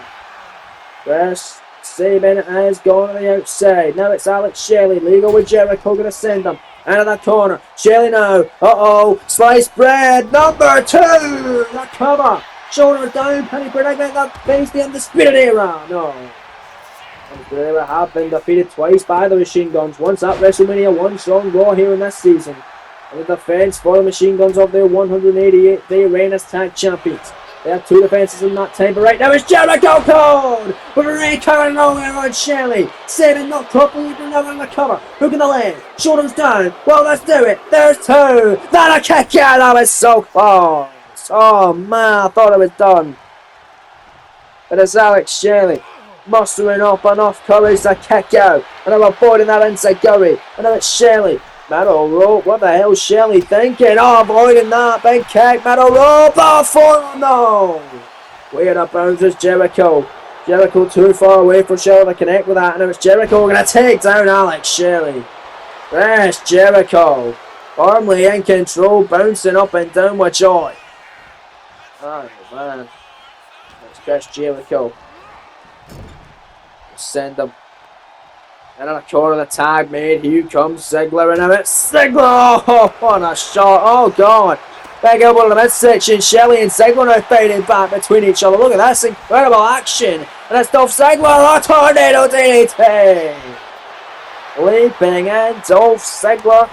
Chris Sabin has gone to the outside. Now it's Alex Shelley. Legal with Jericho. Gonna send him out of that corner. Shelley now. Uh-oh. Sliced bread. Number 2. The cover. Shoulders down. Penny predicament. That face the Undisputed Era. No. Undisputed Era have been defeated twice by the Machine Guns. Once at WrestleMania 1 Strong Raw here in this season. And the defense for the Machine Guns of their 188-day reign as tag champions. They have 2 defenses in that time, but right now it's Jericho code! With a Ray coming over on Shelley. Sabin not properly, but now on the cover. Hooking the leg. Shoulders down. Well, let's do it. There's 2. That a kick out. That was so close. Oh man, I thought it was done. But it's Alex Shelley mustering up enough courage to kick out. And I'm avoiding that inside Gurry. And now it's Shelley. Metal rope. What the hell is Shelley thinking? Oh, avoiding that. Big kick. Metal rope. Oh, forearm. No. Weird up bounces Jericho. Jericho too far away for Shelley to connect with that. And now it's Jericho going to take down Alex Shelley. There's Jericho. Firmly in control. Bouncing up and down with joy. Oh, man. That's Chris Jericho. Send him. And on a corner of the tag made, here comes Ziggler, and now it's Ziggler! Oh, what a shot! Oh, God! Big elbow in the midsection. Shelley and Ziggler now fighting back between each other. Look at this incredible action! And it's Dolph Ziggler, a tornado DDT! Leaping in, Dolph Ziggler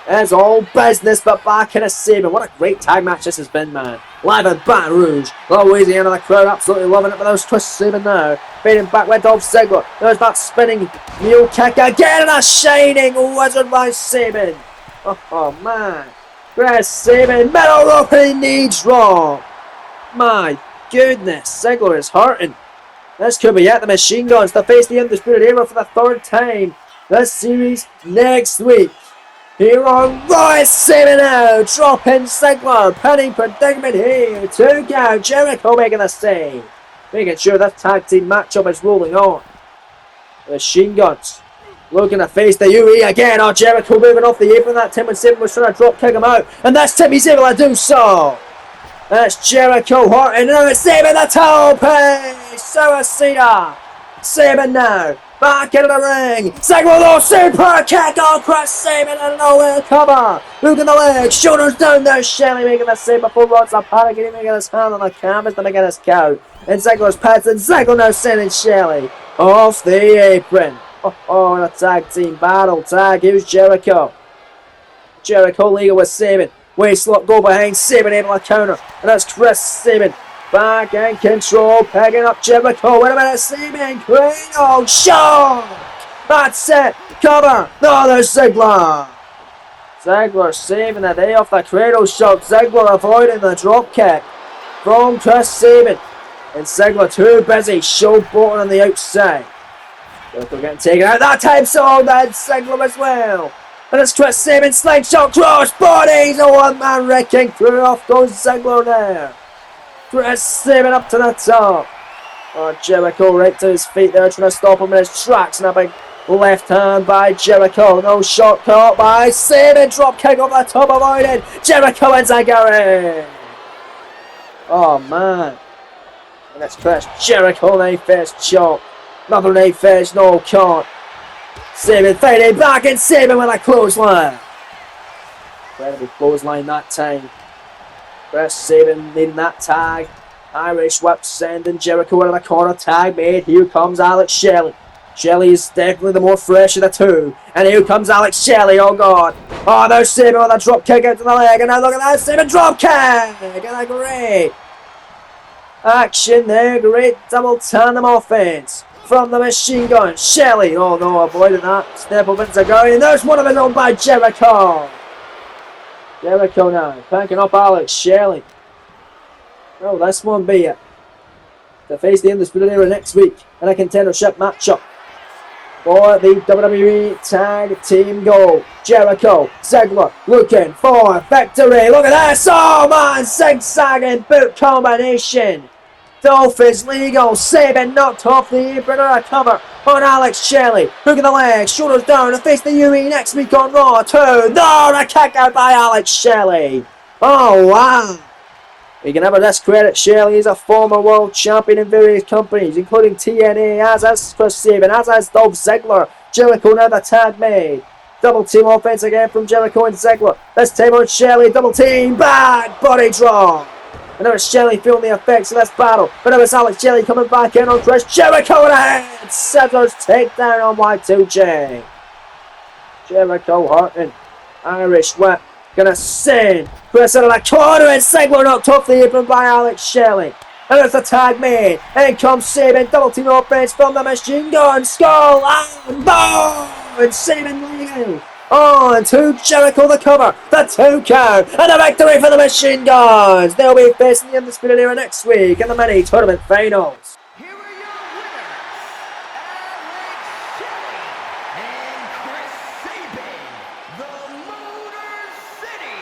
is all business, but back in a Sabin. What a great tag match this has been, man. Live in Baton Rouge. Louisiana, the crowd absolutely loving it, but there's Chris Sabin now. Fading back with Dolph Ziggler. There's that spinning mule kick again, and a shining wizard by Sabin. Oh man. Chris Sabin, middle rope and knee drop. My goodness, Ziggler is hurting. This could be it. The Machine Guns to face the Undisputed Era for the 3rd time this series next week. Here on Raw, Sabin now, dropping Ziggler, pinning predicament here, 2 count, Jericho making the save. Making sure that tag team matchup is rolling on. The Machine Guns looking to face the UE again. Oh, Jericho moving off the apron that time when Sabin was trying to drop kick him out. And this time he's able to do so. That's Jericho Hart, and now it's Sabin the toe piece. Suicida. Sabin now. Back into the ring. Ziggler with a super kick on Chris Sabin and nowhere cover. Looking the leg. Shoulders down there. Shelley making the save before Rod's up. Panic making his hand on the canvas to make his count. And Ziggler's pads and Ziggler now sending Shelley off the apron. Oh, and a tag team battle. Tag. Here's Jericho. Jericho legal with Sabin. Waistlock go behind Sabin able to counter. And that's Chris Sabin. Back in control, pegging up Jericho. Wait a minute, Sabin, cradle shock. That's it. Cover. No, there's Ziggler. Ziggler saving the day off the cradle shock. Ziggler avoiding the drop kick from Chris Sabin. And Ziggler too busy showboating on the outside. Jericho getting taken out that time, so that's Ziggler as well. And it's Chris Sabin, slingshot cross bodies. A one-man wrecking crew. Off goes Ziggler there. Chris Sabin up to the top. Oh, Jericho right to his feet there, trying to stop him in his tracks. And a big left hand by Jericho. No shot caught by Sabin. Drop kick off the top, avoided. Jericho and Zagari. Oh, man. And it's Chris Jericho, knee first chop. Another knee first, no count. Sabin fading back, and Sabin with a clothesline. Incredible clothesline that time. Chris Sabin needing that tag. Irish whip sending Jericho into the corner. Tag made. Here comes Alex Shelley. Shelley is definitely the more fresh of the two. And here comes Alex Shelley. Oh God. Oh, there's Sabin with a drop kick out to the leg, and now look at that, Sabin drop kick! And a great action there, great double tandem offense from the machine gun. Shelley, oh no, avoided that. Step up into going, and there's one of his own by Jericho. Jericho now, packing up Alex Shelley. Oh, this won't be it. To face the Undisputed Era next week in a contendership matchup for the WWE Tag Team Gold. Jericho, Ziggler looking for victory. Look at this. Oh man, zigzagging boot combination. Dolphins legal. Sabin knocked off the apron or a cover on Alex Shelley. Look at the legs, shoulders down to face the UE next week on Raw 2. No, a kick out by Alex Shelley. Oh wow. We can never discredit Shelley. He's a former world champion in various companies, including TNA, as is Chris Sabin, as is Dolph Ziggler. Jericho now the tag made. Double team offense again from Jericho and Ziggler. This time on Shelley, double team, bad body drop. And now it's Shelley feeling the effects of this battle. But now it's Alex Shelley coming back in on Chris Jericho in the head. Ziggler's takedown on Y2J. Jericho hurting. Irish whip. Gonna send Chris out of the corner, and Ziggler knocked off the apron by Alex Shelley. And there's the tag made. In comes Sabin, double team offense from the machine gun. Skull and boom! And Sabin leading on to Jericho the cover. The 2 count. And a victory for the machine guns. They'll be facing the Undisputed Era next week in the mini tournament finals. Here are your winners, Alex Shelley and Chris Sabin, the Motor City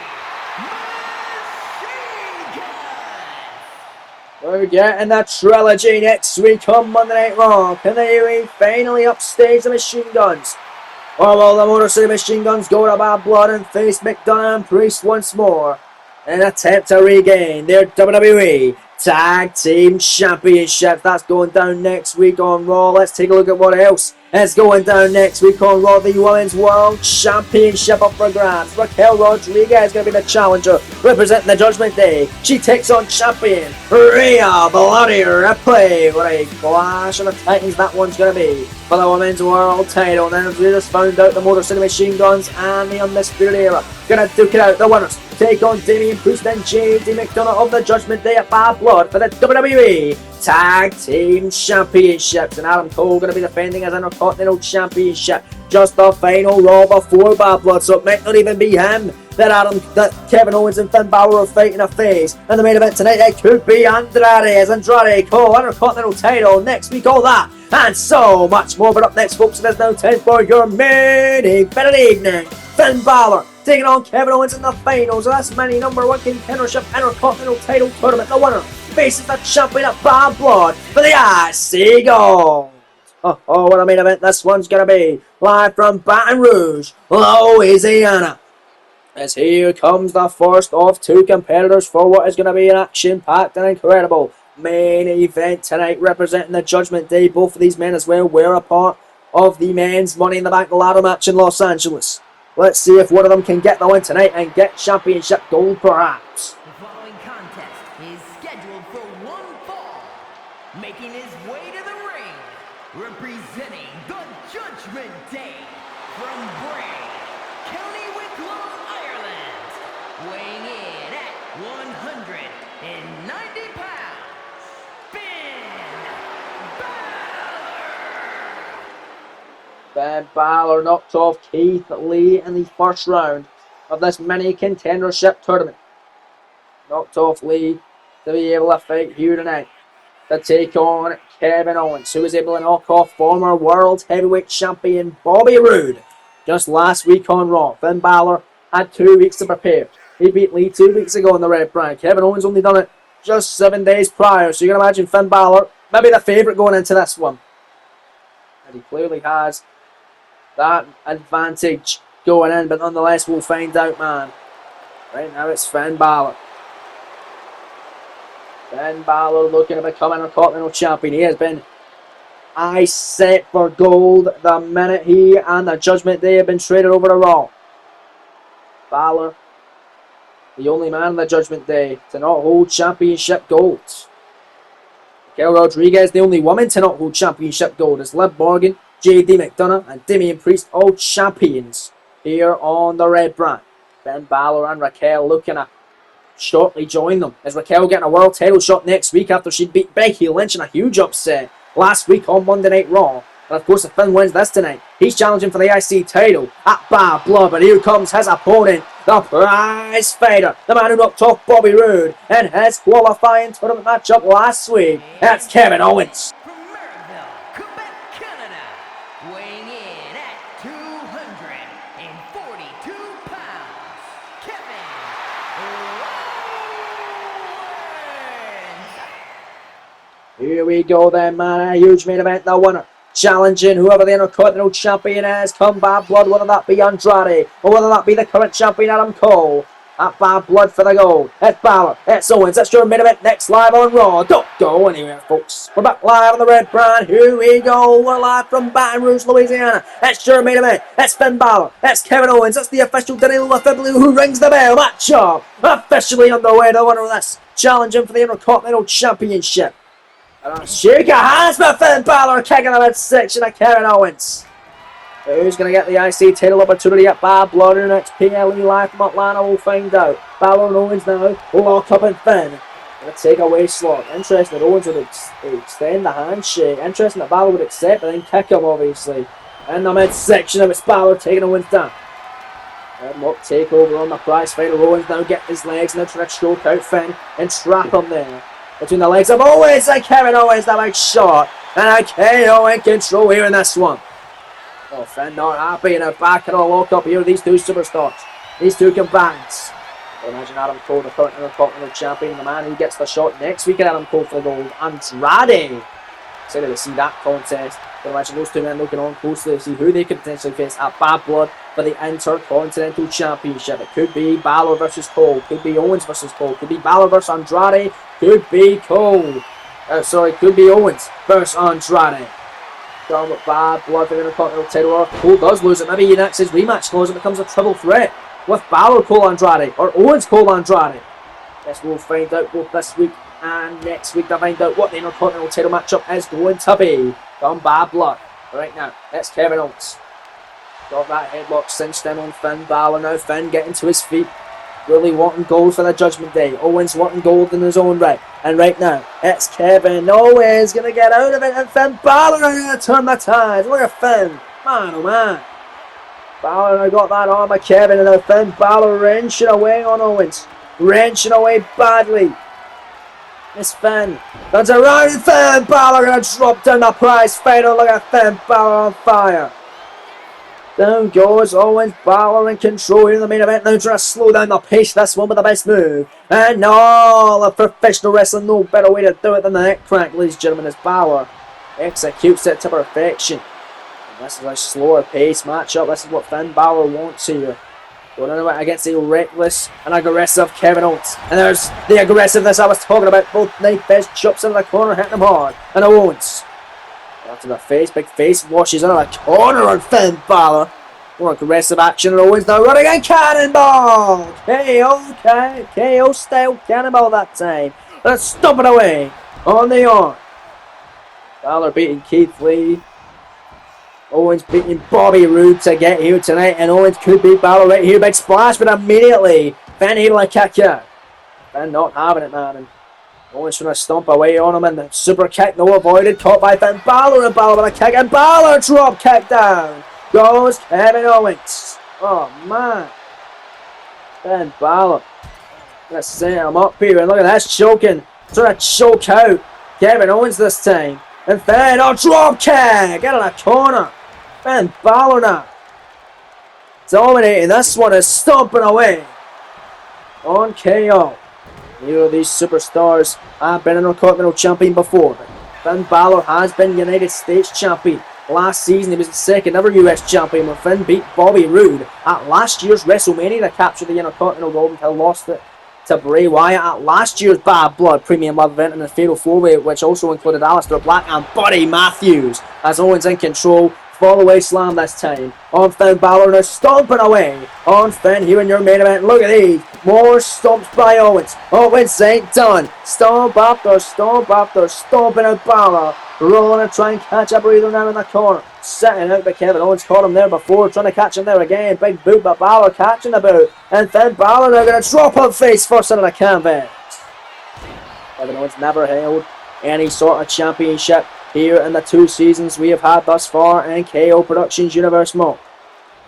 Machine Guns. We're getting that trilogy next week on Monday Night Raw. Can the UE finally upstage the machine guns? Or will the Motor City Machine Guns go to Bad Blood and face McDonough and Priest once more in an attempt to regain their WWE Tag Team Championship? That's going down next week on Raw. Let's take a look at what else is going down next week on Raw. The Women's World Championship up for grabs. Raquel Rodriguez is going to be the challenger representing the Judgment Day. She takes on champion Rhea Bloody Ripley. What a clash of the Titans that one's going to be for the Women's World title. And then as we just found out, the Motor City Machine Guns and the Undisputed Era going to duke it out. The winners take on Damian Priest and JD McDonough of the Judgment Day at Bad Blood for the WWE Tag Team Championships. And Adam Cole going to be defending his Intercontinental Championship. Just the final Raw before Bad Blood, so it might not even be him that Kevin Owens and Finn Balor are fighting a face. And the main event tonight, it could be Andrade Cole, Intercontinental title next week, all that and so much more. But up next, folks, it is now time for your main event of the evening. Finn Balor taking on Kevin Owens in the finals of this mini #1 contendership Intercontinental title tournament. The winner faces the champion of Bad Blood for the IC Gold. Oh, what a main event this one's gonna be. Live from Baton Rouge, Louisiana. As here comes the first of 2 competitors for what is gonna be an action-packed and incredible main event tonight, representing the Judgment Day. Both of these men as well were a part of the men's Money in the Bank ladder match in Los Angeles. Let's see if one of them can get the win tonight and get championship gold perhaps. The following contest is scheduled for one fall. Making his way to the ring, representing the Judgment Day from Bray, County Wicklow, Ireland, weighing in at 190 pounds, Finn Balor. Finn Balor knocked off Keith Lee in the first round of this mini contendership tournament. Knocked off Lee to be able to fight here tonight to take on Kevin Owens, who was able to knock off former world heavyweight champion Bobby Roode just last week on Raw. Finn Balor had 2 weeks to prepare. He beat Lee 2 weeks ago in the red brand. Kevin Owens only done it just 7 days prior, so you can imagine Finn Balor maybe the favourite going into this one. And he clearly has that advantage going in, but nonetheless we'll find out, man. Right now it's Finn Balor. Finn Balor looking to become an Intercontinental Champion. He has been eyes set for gold the minute he and the Judgment Day have been traded over to Raw. Balor, the only man in the Judgment Day to not hold championship gold. Raquel Rodriguez, the only woman to not hold championship gold, as Liv Morgan, JD McDonough and Damian Priest, all champions here on the red brand. Finn Balor and Raquel looking to shortly join them. Is Raquel getting a world title shot next week after she beat Becky Lynch in a huge upset last week on Monday Night Raw? And of course, if Finn wins this tonight, he's challenging for the IC title at Bad Blood. But here comes his opponent, the prize fighter, the man who knocked off Bobby Roode in his qualifying tournament matchup last week. That's Kevin Owens. From Merivale, Quebec, Canada, weighing in at 242 pounds, Kevin Owens. Here we go then, man. A huge main event, the winner. Challenging whoever the Intercontinental Champion is, come Bad Blood, whether that be Andrade, or whether that be the current champion Adam Cole. At Bad Blood for the gold. It's Balor, it's Owens, that's your main event next live on Raw. Don't go anywhere, folks. We're back live on the red brand. Here we go. We're live from Baton Rouge, Louisiana. It's your main event. It's Finn Balor, it's Kevin Owens, it's the official Danilo Lefebvre who rings the bell. Matchup officially underway. The winner of this challenging for the Intercontinental Championship. Shake your hands with Finn Balor kicking the midsection of Kevin Owens. Who's going to get the IC title opportunity at Bad Blood in the next PLE live from Atlanta? We'll find out. Balor and Owens now lock up in Finn. Going to take away slot. Interesting that Owens would extend the handshake. Interesting that Balor would accept and then kick him, obviously. In the midsection of it's Balor taking Owens down. Headlock takeover on the prize fighter. Owens now get his legs and they're trying to choke out Finn and trap him there. Between the legs of Owens and Kevin Owens, the big shot. And a KO in control here in this one. Oh, Finn not happy in a back and a lock up here. These two superstars, these two combatants. Imagine Adam Cole, the current Intercontinental Champion, the man who gets the shot next week at Adam Cole for the gold. Andrade. Excited to see that contest. Imagine those two men looking on closely to see who they could potentially face at Bad Blood for the Intercontinental Championship. It could be Balor versus Cole, could be Owens versus Cole, could be Balor versus Andrade, could be Cole. Could be Owens versus Andrade. Down with Bad Blood for the Intercontinental title. Or if Cole does lose it, maybe he next his rematch goes and becomes a triple threat with Balor Cole Andrade or Owens Cole Andrade. Yes, we'll find out both this week and next week to find out what the Intercontinental title matchup is going to be. From Bad Blood. Right now, it's Kevin Owens. Got that headlock cinched in on Finn Balor. Now Finn getting to his feet. Really wanting gold for the Judgment Day. Owens wanting gold in his own right. And right now, it's Kevin Owens going to get out of it. And Finn Balor going to turn the tide. Look at Finn. Man, oh man. Balor now got that arm of Kevin. And now Finn Balor wrenching away on Owens. Wrenching away badly. It's Finn. Turns around and Finn Balor going to drop down the prize fighter. Look at Finn Balor on fire. Down goes Owens. Balor in control here in the main event. Now trying to slow down the pace. This one with the best move. And all of professional wrestling. No better way to do it than the neck crank, ladies and gentlemen, as Balor executes it to perfection. And this is a slower pace matchup. This is what Finn Balor wants here. Going against a reckless and aggressive Kevin Owens. And there's the aggressiveness I was talking about. Both knife edge chops into the corner, hitting him hard. And Owens. After the face, big face washes into the corner on Finn Balor. More aggressive action. And Owens now running and cannonball. KO style cannonball that time. Let's stomp it away on the arm. Balor beating Keith Lee. Owens beating Bobby Roode to get here tonight, and Owens could beat Balor right here. Big splash, but immediately Finn able to kick out. Finn not having it, man. And Owens trying to stomp away on him, and the super kick, no avoided, caught by Finn Balor, and Balor with a kick, and Balor drop kick down. Goes Kevin Owens. Oh man. Finn Balor. Gonna set him up here, and look at this choking. Trying to choke out Kevin Owens this time. And Finn, drop kick! Get in the corner. Finn Balor now. Dominating. This one is stomping away on KO. Neither of these superstars have been an Intercontinental Champion before. Finn Balor has been United States Champion. Last season he was the second ever US Champion when Finn beat Bobby Roode at last year's WrestleMania to capture the Intercontinental Gold until lost it to Bray Wyatt at last year's Bad Blood Premium Live event in the Fatal 4-Way, which also included Aleister Black and Buddy Matthews. As Owens in control, fall away slam this time. On Finn Balor now stomping away. On Finn here in your main event. Look at these. More stomps by Owens. Owens ain't done. Stomp after stomp after stomping out Balor. Rolling and trying to catch a breather now in the corner. Setting out by Kevin Owens. Caught him there before. Trying to catch him there again. Big boot by Balor catching the boot. And Finn Balor now going to drop him face first into the canvas. Kevin Owens never held any sort of championship here in the 2 seasons we have had thus far in KO Productions Universe Mode.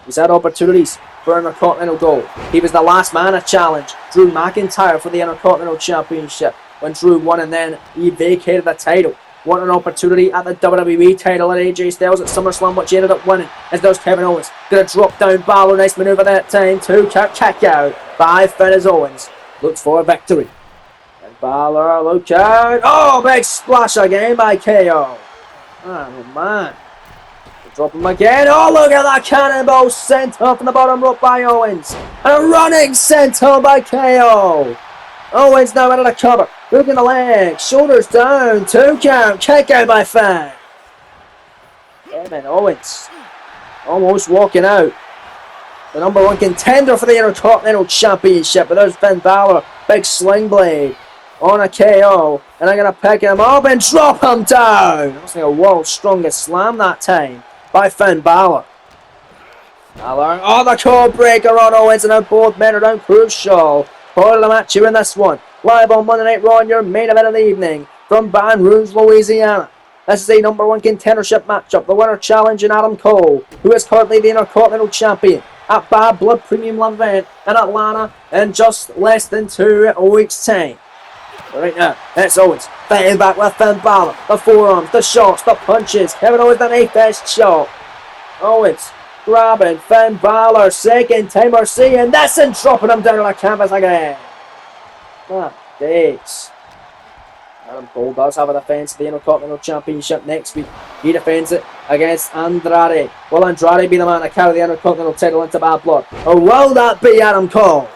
He's had opportunities for an Intercontinental gold. He was the last man to challenge Drew McIntyre for the Intercontinental Championship when Drew won, and then he vacated the title. Won an opportunity at the WWE title at AJ Styles at SummerSlam, which he ended up winning, as does Kevin Owens. Gonna drop down Balor, nice maneuver that time. 2 count kick out by Finn as Owens looks for a victory. Balor, look out. Oh, big splash again by KO. Oh, man. Drop him again. Oh, look at that cannonball sent up from the bottom rope by Owens. And a running senton by KO. Owens now out of the cover. Look at the leg. Shoulders down. 2 count. Kick out by Finn. Kevin Owens almost walking out. The number 1 contender for the Intercontinental Championship. But there's Finn Balor. Big sling blade on a KO, and I'm going to pick him up and drop him down. That was like a world's strongest slam that time by Finn Balor. Balor, oh, the code breaker on Owens, and now both men are down crucial. Part of the match here in this one. Live on Monday Night Raw, your main event of the evening from Baton Rouge, Louisiana. This is a number 1 contendership matchup. The winner challenging Adam Cole, who is currently the Intercontinental Champion, at Bad Blood Premium Live event in Atlanta in just less than 2 weeks' time. Right now, it's Owens fighting back with Finn Balor. The forearms, the shots, the punches. Kevin Owens, the knife-edge shot. Owens grabbing Finn Balor. Second time we're seeing this and dropping him down on the canvas again. Ah, days. Adam Cole does have a defense of the Intercontinental Championship next week. He defends it against Andrade. Will Andrade be the man to carry the Intercontinental title into Bad Blood? Or will that be Adam Cole?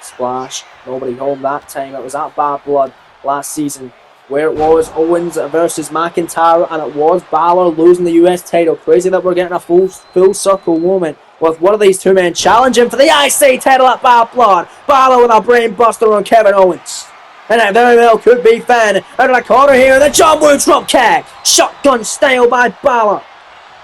Splash. Nobody home that time. It was at Bad Blood last season where it was Owens versus McIntyre, and it was Balor losing the US title. Crazy that we're getting a full circle moment with one of these 2 men challenging for the IC title at Bad Blood. Balor with a brain buster on Kevin Owens. And it very well could be Finn out of the corner here. The John Woo drop kick. Shotgun style by Balor.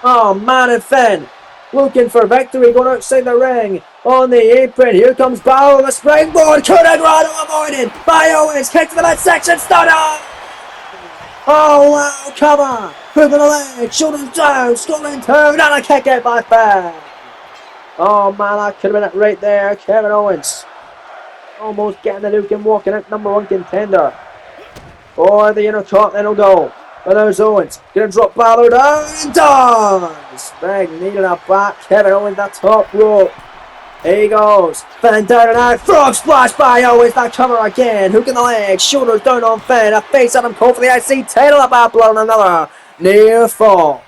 Oh man, and Finn looking for victory, going outside the ring on the apron. Here comes Balor, the springboard. Coronado avoided by Owens. Kick to the midsection. Stunner. Oh wow, cover. Moving the leg. Shoulders down. Sculling turn. And a kick out by Finn. Oh man, that could have been it right there. Kevin Owens almost getting the Duke and walking out number 1 contender for the Intercontinental goal. But there's Owens. Gonna drop Balor down and does. Big knee to the back. Kevin Owens, that top rope. Here he goes. Finn down and out. Frog splash by Owens. That cover again. Hook in the leg. Shoulders down on Finn. A face Adam Cole for the IC title at Bad Blood. Another near fall.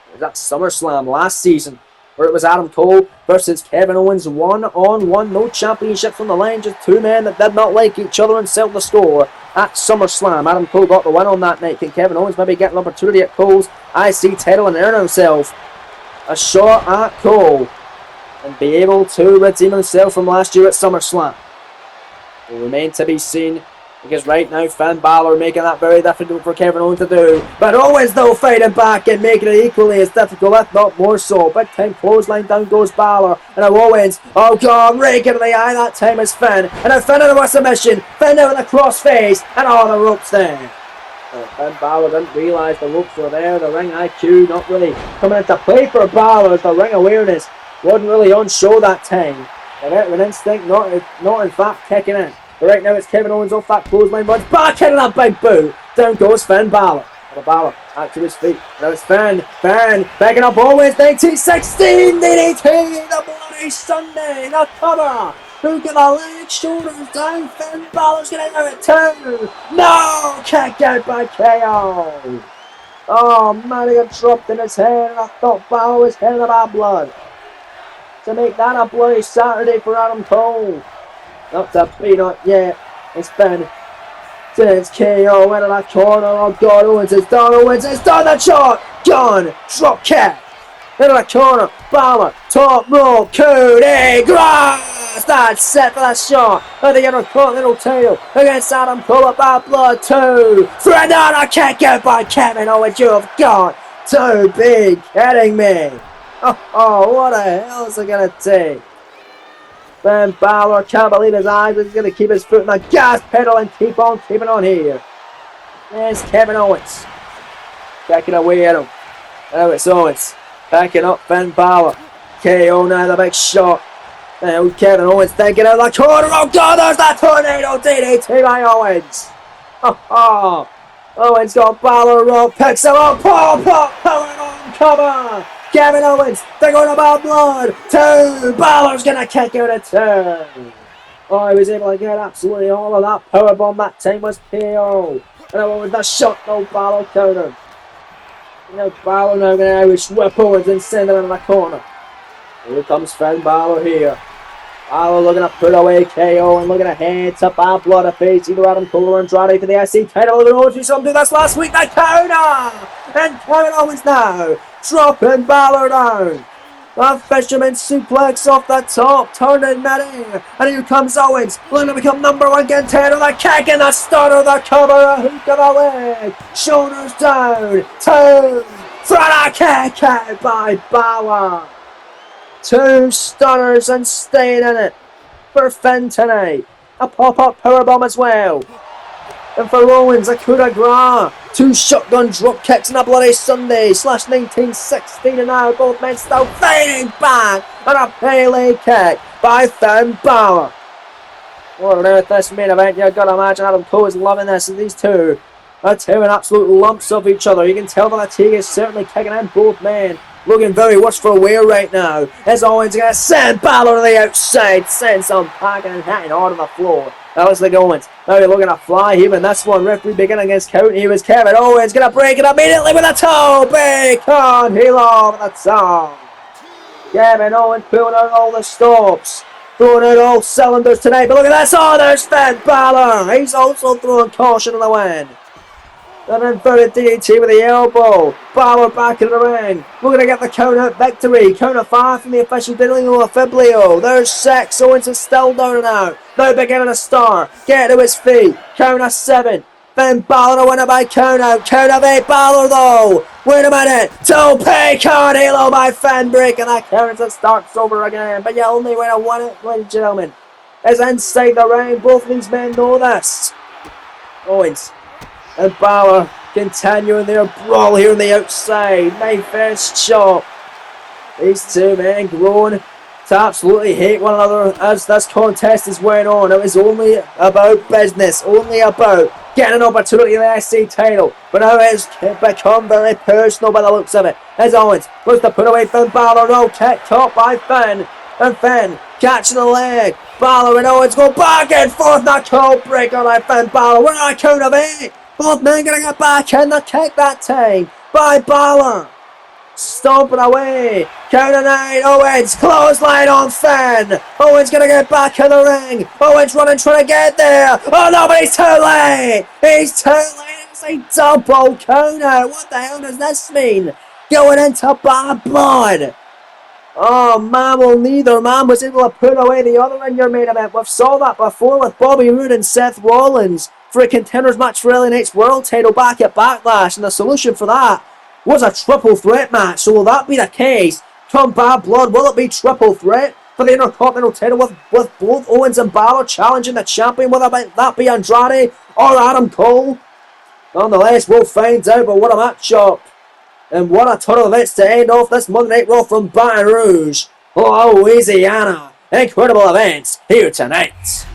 It was at SummerSlam last season where it was Adam Cole versus Kevin Owens 1-on-1. No championships on the line. Just 2 men that did not like each other and settled the score at SummerSlam. Adam Cole got the win on that night. Can Kevin Owens maybe get an opportunity at Cole's IC title and earn himself a shot at Cole and be able to redeem himself from last year at SummerSlam? Will remain to be seen, because right now Finn Balor making that very difficult for Kevin Owens to do. But Owens though fighting back and making it equally as difficult, if not more so. Big time clothesline, down goes Balor. And now Owens, oh god, rake into the eye, that time is Finn. And now Finn into a submission, Finn out with a crossface, and all the ropes there. Finn Balor didn't realise the ropes were there. The ring IQ not really coming into play for Balor, as the ring awareness wasn't really on show that time. The veteran instinct not in fact kicking in. But right now it's Kevin Owens off that clothesline, runs back into that big boot. Down goes Finn Balor. And Balor back to his feet. Now it's Finn backing up Owens. 1916 DDT, the Bloody Sunday, the cover. Look at the leg, shoulders down. Finn Balor's gonna do it too. No, kick out by KO. Oh man, he got dropped in his head, and I thought Balor was heading to Bad Blood to make that a bloody Saturday for Adam Cole. Not to be, not yet. It's Finn There's KO into that corner. Oh God, Owens is done. Owens is done. That shot. Gone. Drop kick. Into the corner. Balor. Top rope. Coup de grace. That's set for that shot. And the Intercontinental title against Adam Cole. Bad Blood 2. For another kick out by Kevin Owens. You have got to be kidding me. Oh, what the hell is it going to take? Then Balor can't believe his eyes. He's going to keep his foot in the gas pedal and keep on keeping on here. There's Kevin Owens. Backing away at him. Now it's Owens. Backing up Finn Balor. KO now, the big shot. Now Kevin Owens thinking out the corner. Oh God, there's that tornado DDT by Owens. Owens got Balor up, picks him up. Pop, power on cover. Kevin Owens, they're going to Bad Blood 2. Balor's going to kick out a 2. Oh, he was able to get absolutely all of that powerbomb. That time was KO. And then with the shot, no Balor counter. Now Balor now going to Irish whip Owens and send him in the corner. Here comes Finn Balor here. Balor looking to put away KO and looking ahead to Bad Blood to face either Adam Cole or Andrade for the IC title. Looking to do something this last week. The counter! And Kevin Owens now dropping Balor down. A fisherman suplex off the top, turning midair. And here comes Owens, looking to become #1 contender. The kick and the stunner, the cover, a hook of the leg. Shoulders down, 2. Front kick out by Balor. 2 stunners and staying in it for Finn tonight. A pop-up powerbomb as well. And for Owens, a coup de grace. 2 shotgun drop kicks and a bloody Sunday / 1916, and now both men still fighting back. And a Pele kick by Finn Balor. What on earth this main event? You've got to imagine Adam Cole is loving this, and these two are tearing absolute lumps of each other. You can tell the fatigue is certainly kicking in. Both men looking very worse for wear right now. As Owens going to send Balor to the outside, send some packing and hitting hard on the floor. That was the Owens. Now you're looking to fly him in this one. Referee beginning against count. Here is Kevin Owens going to break it immediately with a toe. Bacon heel with a toe. Kevin Owens pulling out all the stops. Throwing out all cylinders tonight. But look at this. Oh, there's Finn Balor. He's also throwing caution in the wind. An inverted DDT with the elbow. Balor back in the ring. We're going to get the count out victory. Count of 5 from the official Danilo Fiblio. There's 6. Owens is still down and out. Now beginning to start. Get to his feet. Count of 7. Finn Balor winner by count out. Count of 8. Balor though. Wait a minute. Tope con hilo by Finn, breaking that count as it starts over again. But you only win a 1, ladies and gentlemen. Is inside the ring. Both of these men know this. Owens and Balor continuing their brawl here on the outside. My first shot. These two men growing to absolutely hate one another as this contest is going on. It was only about business, only about getting an opportunity in the IC title. But now it's become very personal by the looks of it. As Owens looks to put away Finn Balor. No kick caught by Finn. And Finn catching the leg. Balor and Owens go back and forth. That cold breaker by Finn Balor. We're on a count of 8. Both men gonna get back in the kick that time by Balor. Stomping away. Count of 9. Owens clothesline on Finn. Owens gonna get back in the ring. Owens running, trying to get there. Oh no, but he's too late. He's too late. It's a double count out. What the hell does this mean? Going into Bad Blood. Oh man, well neither man was able to put away the other in your main event. We've saw that before with Bobby Roode and Seth Rollins for a contenders match for LA Knight's world title back at Backlash, and the solution for that was a triple threat match. So will that be the case? Come Bad Blood, will it be triple threat for the Intercontinental title with both Owens and Balor challenging the champion? Will that be Andrade or Adam Cole? Nonetheless, we'll find out, but what a matchup. And what a ton of events to end off this Monday Night Raw from Baton Rouge, Louisiana. Incredible events here tonight.